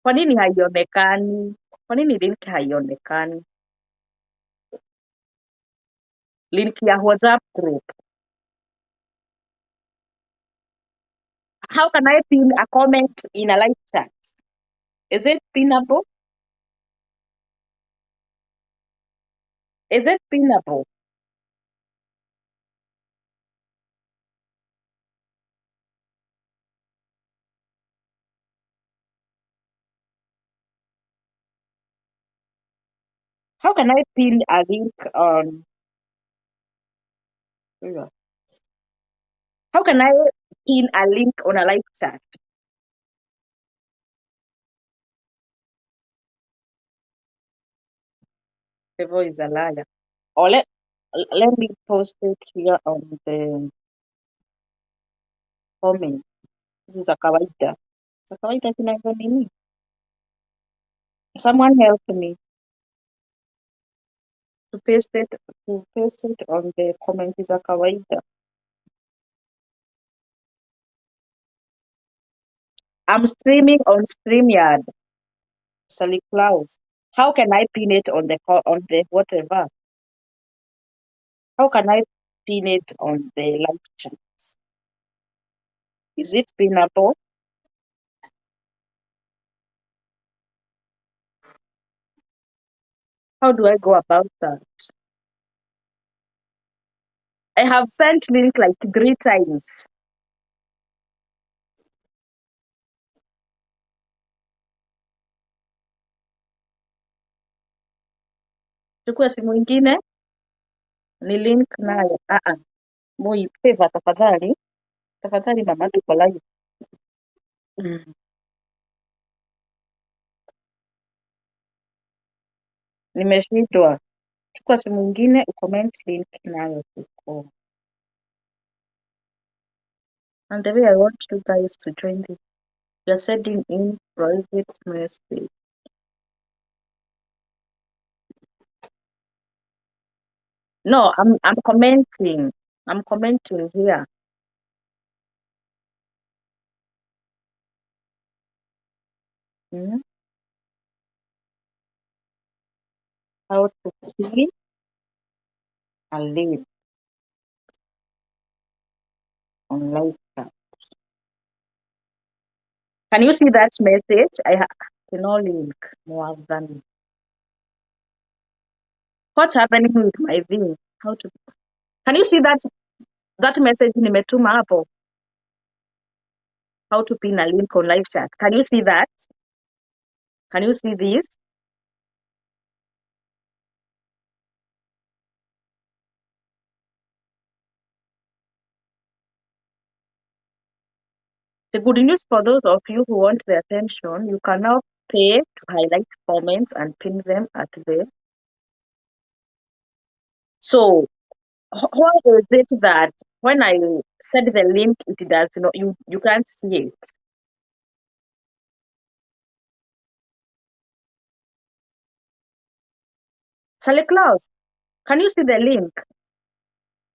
Kwa nini haionekani? Kwa nini link haionekani? Link ya WhatsApp group. How can I pin a comment in a live chat? Is it pinnable? Is it pinnable? How can I pin a link on? How can I pin a link on a live chat? The voice is a liar. Or let me post it here on the comment. This is a kawaida. Sa kawaida kinaitwa nini? Someone help me to paste it on the comment za kawaida. I'm streaming on StreamYard. Sally Klaus. How can I pin it on the whatever? How can I pin it on the live chat? Is it pinnable? How do I go about that? I have sent link like 3 times. Chukua simu ingine ni link nayo. Moi favor tafadhali. Tafadhali mama tuko live. Nimeshindwa. Chukua simu ingine ucomment link nayo tuko. And the way I want you guys to join this. You're sending in private message. No, I'm commenting. I'm commenting here. How to pin a link on live chat. Can you see that message? I have no link. More than what's happening with my thing? How to? Can you see that message nimetuma hapo? How to pin a link on live chat? Can you see that? Can you see this? The good news for those of you who want the attention, you can now pay to highlight comments and pin them at the. So why is it that when I send the link, it does not, you can't see it? Sally Claus, can you see the link?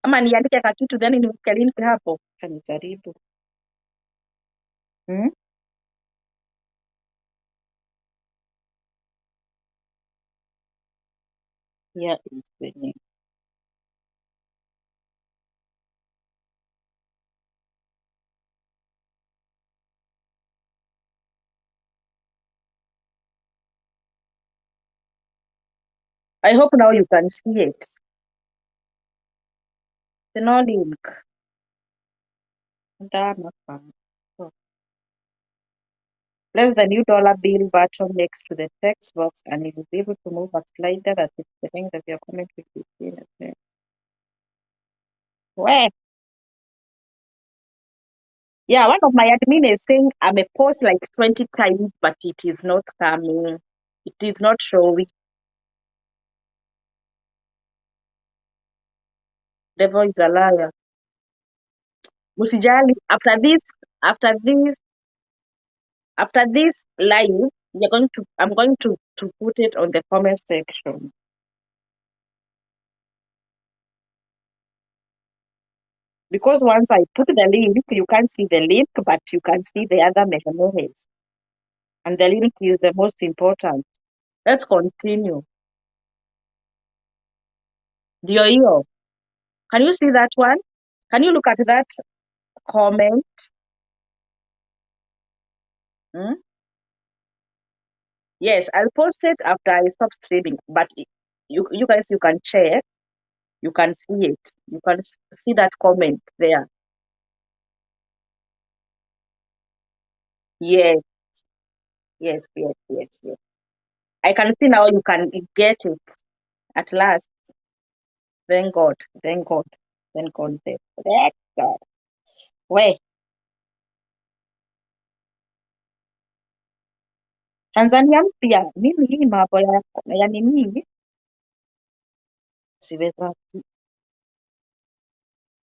Ama niandike kakitu then niweke link hapo? Kanijaribu. Hmm? Here is the link. I hope now you can see it. The no link. Ndama sana. So, press the new dollar bill button next to the text box and you will be able to move a slider that is the link that your comment will be seen as well. Where? Yeah, one of my admin is saying I may post like 20 times, but it is not coming. It is not showing. Devil is a liar. Musijali, after this live, I'm going to put it on the comment section. Because once I put the link, you can't see the link, but you can see the other memories. And the link is the most important. Let's continue. Dio, can you see that one? Can you look at that comment? Hmm? Yes, I'll post it after I stop streaming. But you guys, you can check. You can see it. You can see that comment there. Yes, yes. I can see now you can get it at last. Thank God. Thank God. Thank God. Thank God. We, Tanzania mpya. Mimi hii mambo ya nini? Siweza.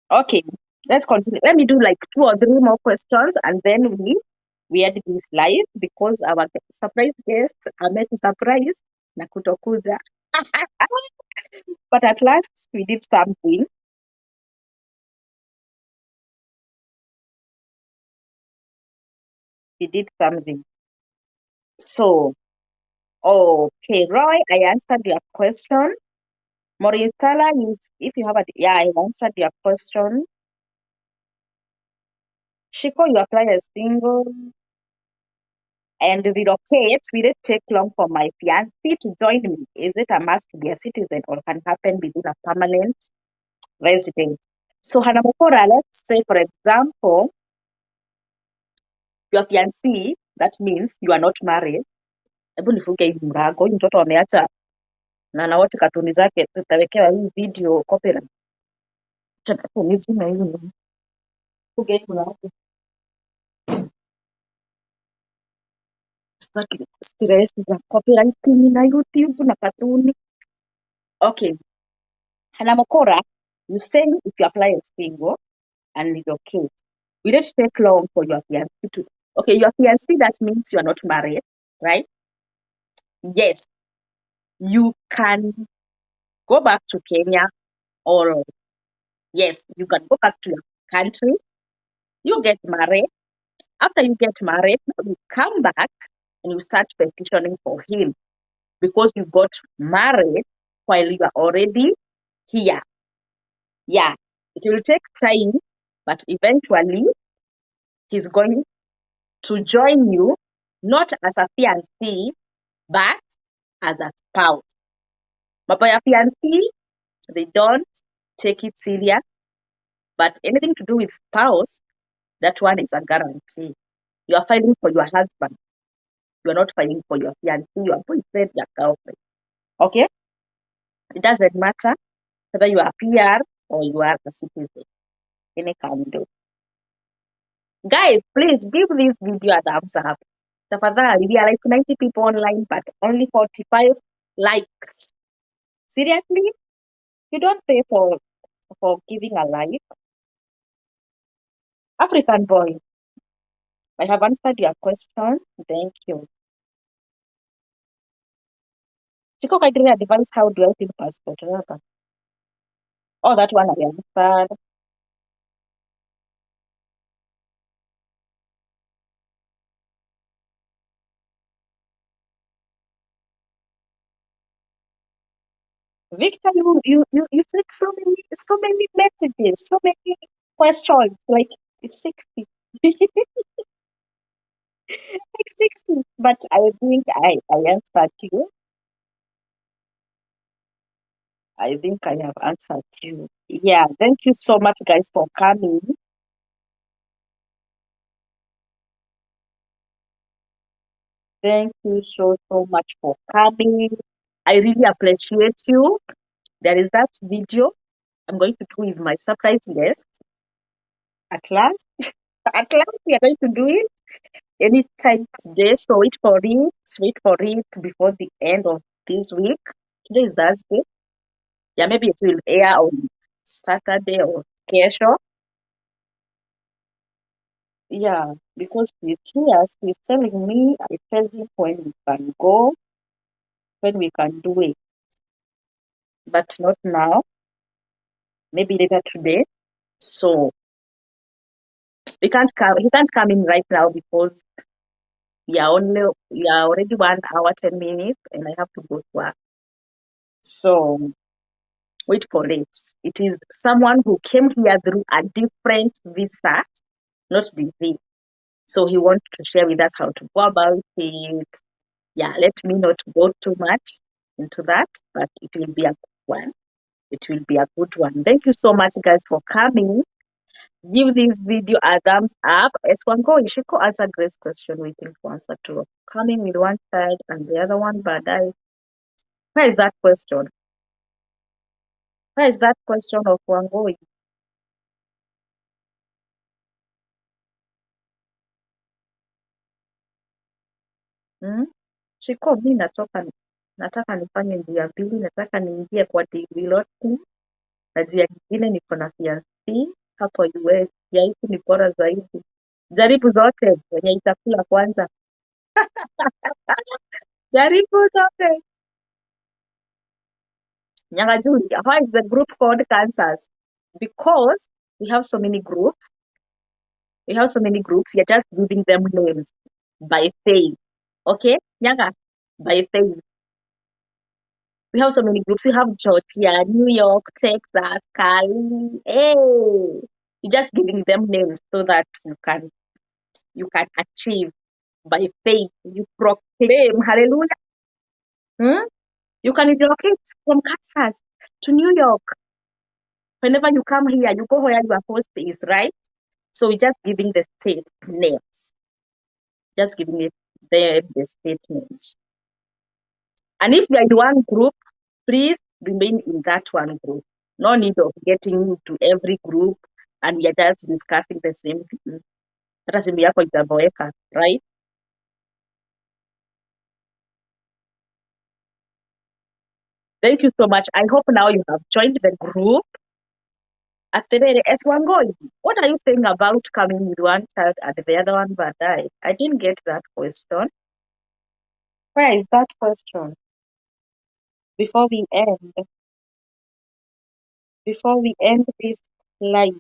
Okay, let's continue. Let me do like 2 or 3 more questions and then we end this live because our surprise guest met surprise na kutokuja. But at last we did something. We did something. So, okay, Roy, I answered your question. Maureen Sala is, if you have a, yeah, I answered your question. Shiko, you apply as single and relocate. Will it take long for my fiancé to join me? Is it a must to be a citizen or can happen within a permanent residence? So, Hannah Mokora, let's say, for example, your fiancé, that means you are not married. Hebu nifunge hivi mrago, huyu mtoto ameacha na anawote katuni zake, tutawekewa hii video copyright. Acha katuni zima hivi. Funge hivi mrago. Sitaki stress za copywriting na YouTube na katuni. Okay, Hannah Mokora, you say if you apply as single and relocate, will it take long for your fiancé to? Okay, your fiancé, that means you are not married, right? Yes, you can go back to Kenya or yes, you can go back to your country. You get married. After you get married, you come back and you start petitioning for him because you got married while you are already here. Yeah, it will take time, but eventually he's going to join you not as a fiancé, but as a spouse. Mambo ya fiancé, they don't take it serious, but anything to do with spouse, that one is a guarantee. You are fighting for your husband. You are not fighting for your fiancé, your boyfriend, your girlfriend. Okay? It doesn't matter whether you are PR or you are a citizen. Any can do. Guys, please give this video a thumbs up. Tafadhali, we are like 90 people online, but only 45 likes. Seriously? You don't pay for giving a like? African boy, I have answered your question. Thank you. Chiko Kaidri advice, how do I fill passport? Oh, that one I answered. Victor, you said so many messages, so many questions. Like it's 60. Like 60. But I think I answered you. I think I have answered you. Yeah, thank you so much guys for coming. Thank you so much for coming. I really appreciate you. There is that video I'm going to do with my surprise guest. At last, at last we are going to do it anytime today. So wait for it before the end of this week. Today is Thursday. Yeah, maybe it will air on Saturday or kesho. Yeah, because he's here, he's telling me, I tell him when we can go, when we can do it, but not now, maybe later today. So he can't come in right now because we are already 1 hour, 10 minutes, and I have to go to work. So wait for it. It is someone who came here through a different visa, not DV. So he wants to share with us how to go about it. Yeah, let me not go too much into that, but it will be a good one. It will be a good one. Thank you so much, guys, for coming. Give this video a thumbs up. Eswango Ishiko answer Grace's question, waiting for answer to coming with one side and the other one, but where is that question? Where is that question of Wangoi? Hmm? Shiko, mi nataka nifanye njia mbili, nataka niingie kwa developing na njia nyingine niko na fiancé hapo US. Ya hizi ni bora zaidi. Jaribu zote wenye itakula kwanza. Jaribu zote. Nyangajuni, why is the group called Cancers? Because we have so many groups. We have so many groups. We are just giving them names by faith. Okay? Nyaga, by faith. We have so many groups. We have Georgia, New York, Texas, Cali. Hey, you're just giving them names so that you can achieve by faith. You proclaim, hallelujah. Hmm? You can relocate from Kansas to New York. Whenever you come here, you go where your host is, right? So we're just giving the state names, just giving it the state names. And if you're in one group, please remain in that one group. No need of getting into every group and we are just discussing the same thing. Hata simu yako itaboeka, right? Thank you so much. I hope now you have joined the group. Aterere Eswangoi, what are you saying about coming with one child and the other one but died? I didn't get that question. Where is that question? Before we end, before we end this live,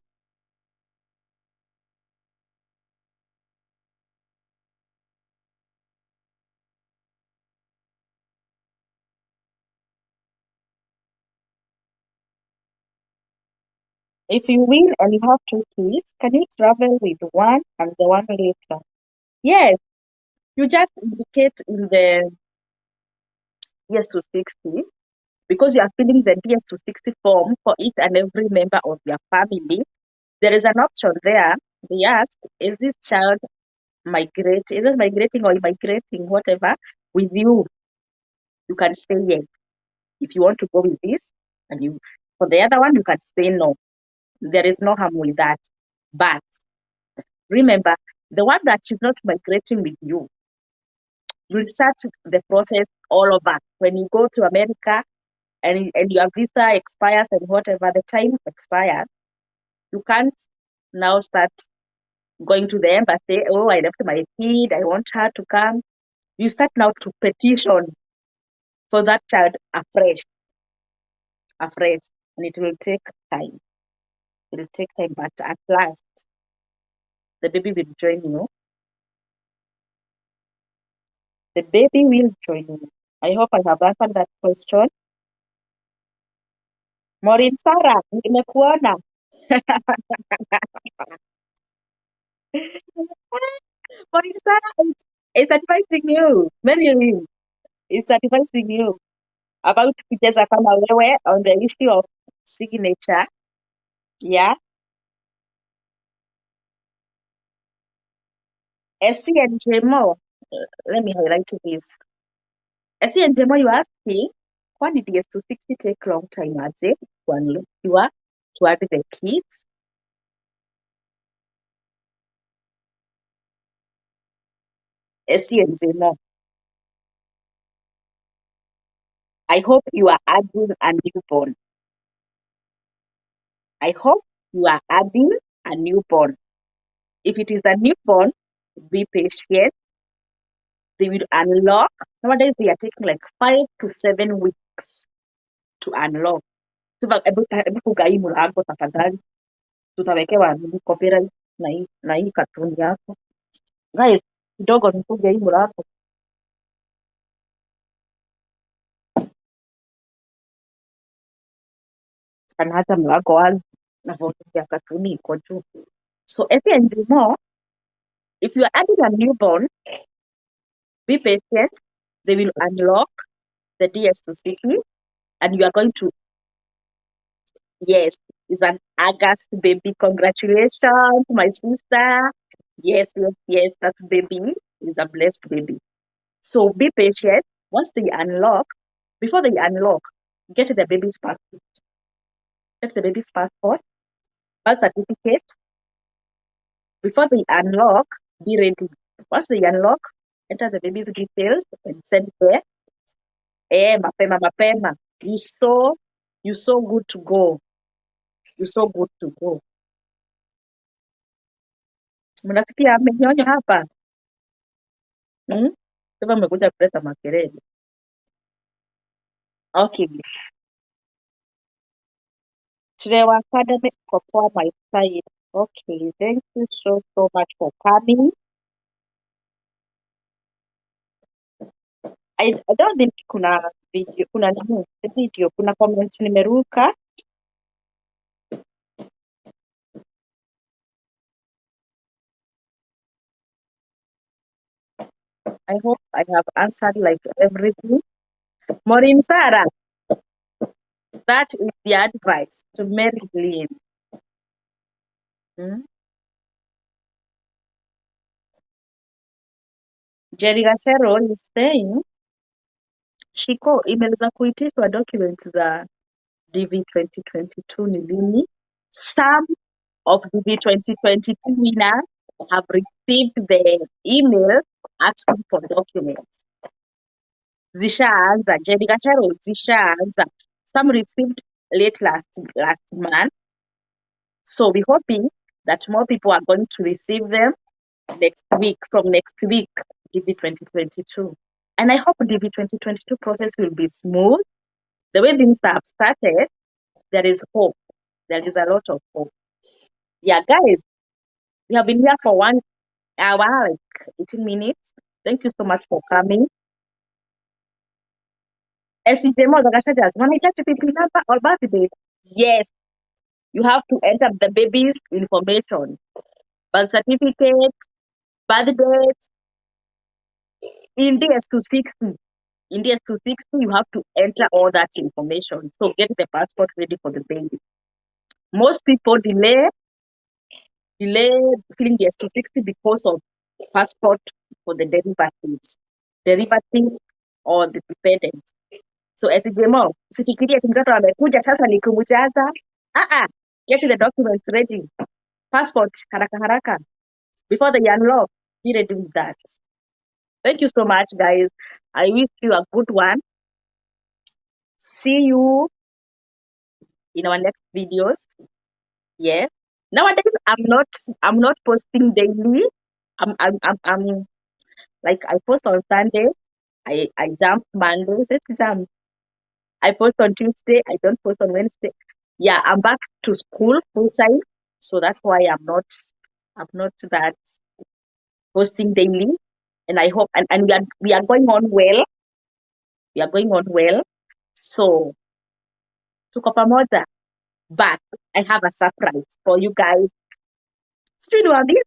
if you win and you have two kids, can you travel with one and the one later? Yes, you just indicate in the DS to 60 because you are filling the DS to 60 form for each and every member of your family. There is an option there. They ask, is this child is it migrating or migrating, whatever, with you? You can say yes. If you want to go with this, and you for the other one, you can say no. There is no harm with that. But remember, the one that is not migrating with you, you'll start the process all over. When you go to America and your visa expires and whatever the time expires, you can't now start going to the embassy. Oh, I left my kid. I want her to come. You start now to petition for that child afresh, and it will take time. It will take time, but at last, the baby will join you. The baby will join you. I hope I have answered that question. Maureen Sarah, nimekuona. Maureen Sarah is advising you. Mary is advising you about kucheza kama wewe on the issue of signature. Yeah. SC and JMO. Let me highlight this. SC and JMO, you asking, why did DS260 take long time as it to unlock to add the kids? SC and JMO. I hope you are adding a newborn. I hope you are adding a newborn. If it is a newborn, be patient. They will unlock. Nowadays, they are taking like 5 to 7 weeks to unlock. Hebu funga hii mlango tafadhali, tutawekewa nini copyright na hii katuni yako. Guys, kidogo nifunge hii mlango. Anaacha mlango wazi na voice ya katuni iko juu. So and more, if you are adding a newborn, be patient. They will unlock the DS260 and you are going to, yes, it's an August baby. Congratulations, my sister. Yes, yes, yes, that baby is a blessed baby. So be patient. Once they unlock, before they unlock, get the baby's passport. Get the baby's passport, birth certificate. Before they unlock, be ready. Once they unlock, enter the baby's details and send there. Mapema, mapema. You so good to go. You so good to go. Mnasikia amenyonya hapa? Sasa mmekuja kuleta makelele. Okay. Chilewa Academy Kopoa my side. Okay, thank you so much for coming. I don't think kuna video, kuna comments nimeruka. I hope I have answered like everything. Maureen Sarah, that is the advice to Mary Lynn. Jerry Gashero is saying, Shiko, email za kuitishwa documents za DV 2022 ni lini? Some of DV 2022 winners have received the email asking for documents. Zishaanza, Jerry Gashero, zishaanza. Some received late last month. So we're hoping that more people are going to receive them from next week, DV 2022. And I hope DV 2022 process will be smooth. The way things have started, there is hope. There is a lot of hope. Yeah, guys, we have been here for 1 hour, like 18 minutes. Thank you so much for coming. SCJMO, when I get to PP number or birthday, yes, you have to enter the baby's information, birth certificate, birth date, in DS260. In DS260, you have to enter all that information. So get the passport ready for the baby. Most people delay filling DS260 because of passport for the derivative or the dependent. So SGMO, usifikirie ati mtoto amekuja sasa ni kumjaza. Get the documents ready. Passport, haraka haraka. Before they unlock, be ready with that. Thank you so much, guys. I wish you a good one. See you in our next videos. Yes. Nowadays, I'm not posting daily. I'm like, I post on Sunday. I jump Monday. Jump. I post on Tuesday. I don't post on Wednesday. Yeah, I'm back to school full time, so that's why I'm not that posting daily. And I hope and we are going on well. We are going on well. So tuko pamoja. But I have a surprise for you guys. Sijui niwaambie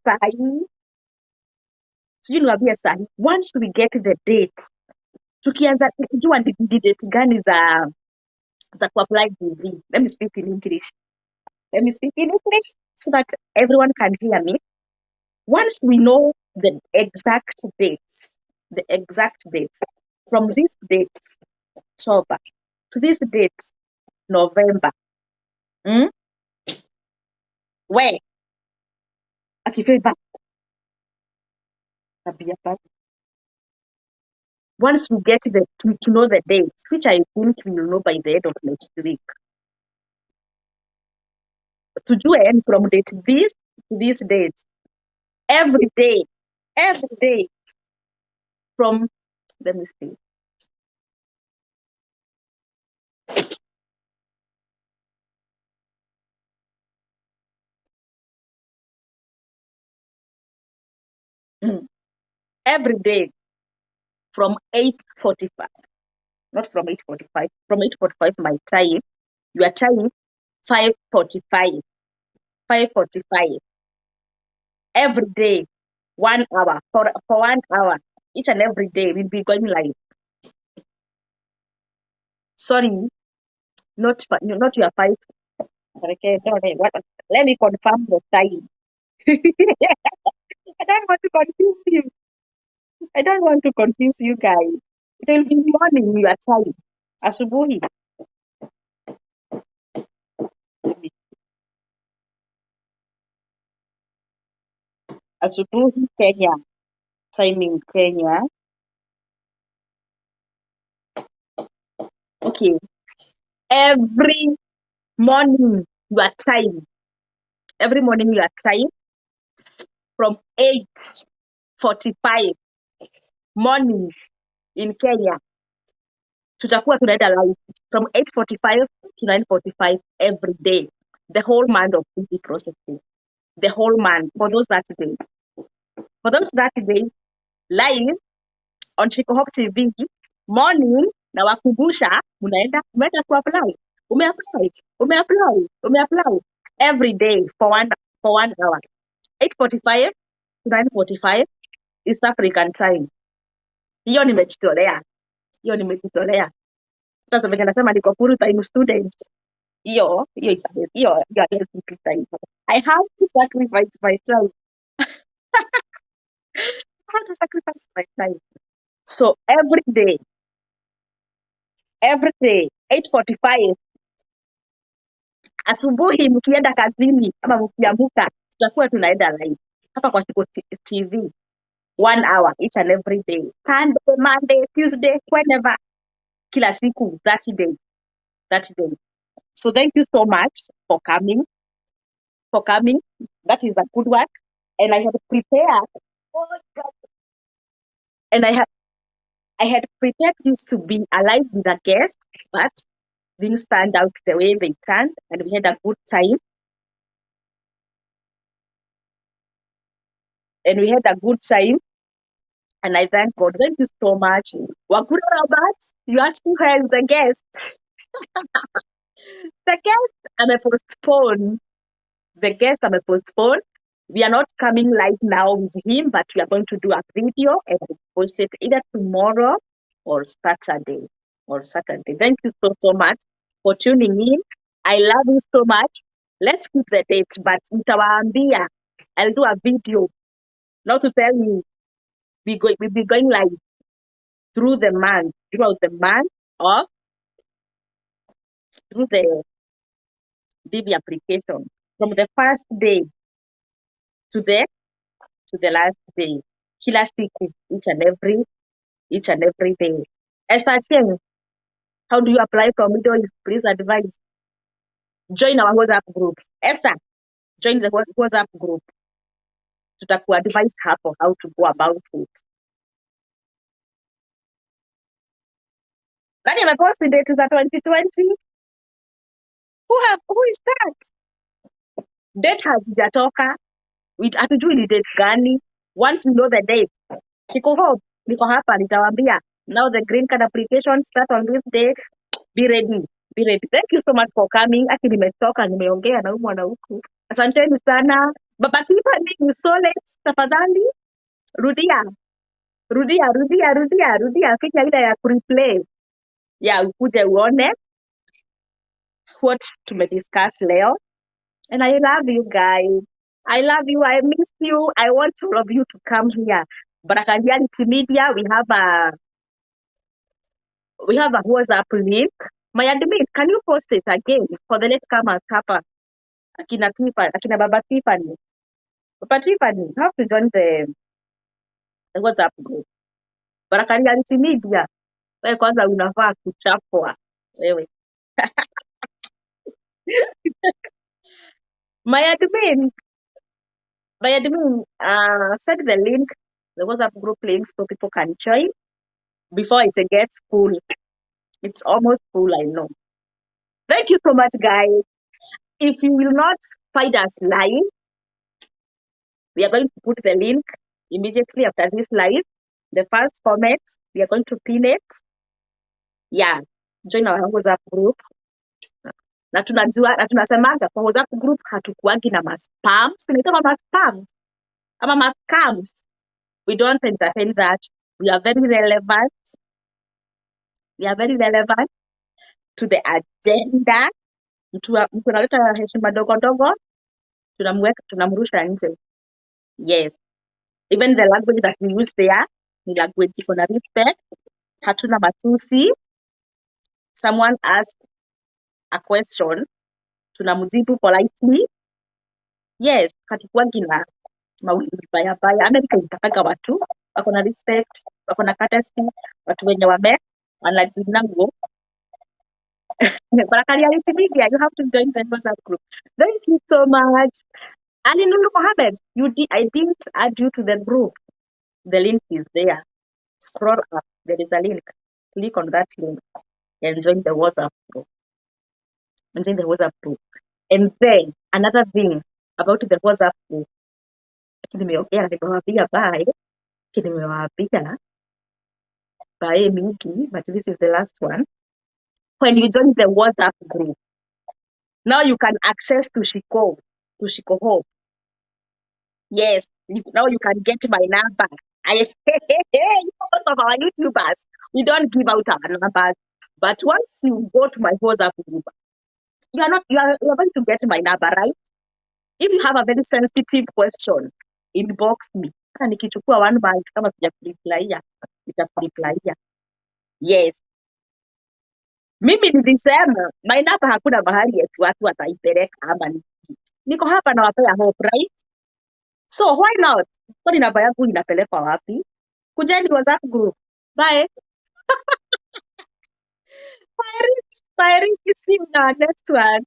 sahi. Once we get the date, tukianza kujua ni date gani za kuapply DV. Let me speak in English. So that everyone can hear me. Once we know the exact dates, from this date, October, to this date, November, where? Akifeba. Once we get to know the dates, which I think we will know by the end of next week. To do and from date this to this date, every day from, let me see, every day from 8:45, not from 8:45, from 8:45 my time, your time, 5:45, 5:45, every day, 1 hour, for 1 hour, each and every day we'll be going live. Sorry, not your five. Okay, no, no, let me confirm the time. I don't want to confuse you. I don't want to confuse you guys. It will be morning your time. Asubuhi. Asubuhi Kenya. Time in Kenya. Okay. Every morning your time. Every morning your time from 8:45 morning in Kenya. Tutakuwa tunaenda live from 8:45 to 9:45 every day. The whole month of busy processing. The whole month for those 30 days. For those 30 days, live on Shiko Hope TV morning, na wakumbusha umeenda kuapply, umeapply every day for 1 hour, 8:45 to 9:45 East African time. Hiyo nimejitolea, hiyo nimejitolea. Sasa vile nasema niko full time student, hiyo haiwezi kupita hivyo. I have to sacrifice my time. I have to sacrifice my time. So every day 8:45 asubuhi, mkienda kazini ama mkiamuka, tutakuwa tunaenda live hapa kwa Shiko TV 1 hour each and every day, Sunday, Monday, Tuesday, whenever, kila siku 30 days, 30 days. So thank you so much for coming, that is a good work. And I had prepared, and I had prepared this to be alive with a guest, but things turned out the way they turned, and we had a good time. And I thank God. Thank you so much. Wakura Rabat, you asked who has the guest. The guest, I'm a postpone. The guest, I'm a postpone. We are not coming live now with him, but we are going to do a video and I'll post it either tomorrow or Saturday. Thank you so much for tuning in. I love you so much. Let's keep the date, but nitawaambia, I'll do a video, not to tell you we'll be going live throughout the month of through the DB application, from the first day to the last day, kila siku, each and every day. Esther Cheng, how do you apply for Middle East? Please advise. Join our WhatsApp group. Esther, join the WhatsApp group. Tutaku advise hapo how to go about it. Nani amepost date za 2020? Who is that? Date hazijatoka. Hatujui ni date gani. Once we know the date, Shiko Hope, niko hapa nitawaambia. Now the green card application start on this day. Be ready. Thank you so much for coming. Aki nimetoka, nimeongea na humu na huku. Asanteni sana. Baba Tiffany, you so late. Tafadhali rudia. Ficha ile ya kureplay. Ya ukuje uone what tumediscuss leo. And I love you guys. I love you. I miss you. I want all of you to come here. Baraka Reality Media, we have a WhatsApp link. My admin, can you post it again for the latecomers hapa? Akina Baba Tiffany. Baba Tiffany, you have to join the WhatsApp group. Baraka Reality Media. Wewe kwanza unafaa kuchapwa. Wewe. My admin, By admin, send the link, the WhatsApp group link so people can join before it gets full. It's almost full, I know. Thank you so much, guys. If you will not find us live, we are going to put the link immediately after this live. The first comment, we are going to pin it. Yeah, join our WhatsApp group. Na tunajua na tunasemanga kwa WhatsApp group hatukuagi na maspams, tunaitwa maspams ama mascams. We don't entertain that. We are very relevant. We are very relevant to the agenda. Mtu analeta heshima ndogo ndogo, tunamrusha nje. Yes. Even the language that we use there ni language iko na respect. Hatuna matusi. Someone asks a question, tunamjibu politely. Yes, hatukuangi na mawili baya baya. America inataka watu wako na respect, wako na courtesy, watu wenye wanajinango. But reality media, you have to join the WhatsApp group. Thank you so much. Ali Nulu Mohammed, I didn't add you to the group. The link is there. Scroll up. There is a link. Click on that link and join the WhatsApp group. Join the WhatsApp group. And then another thing about the WhatsApp group. Nimewaambia bye mingi, but this is the last one. When you join the WhatsApp group, now you can access to Shiko Hope. Yes, now you can get my number. Most of our YouTubers, we don't give out our numbers. But once you go to my WhatsApp group, you are going to get my number, right? If you have a very sensitive question, inbox me. Hata nikichukua 1 month kama sijakureply, nitakureply. Yes. Mimi nilisema my number hakuna mahali yetu watu wataipeleka ama niko hapa nawapea hope, right? So why not? Kwani namba yangu inapelekwa wapi? Kujeni WhatsApp group. Bye. Bye. See you in our next one.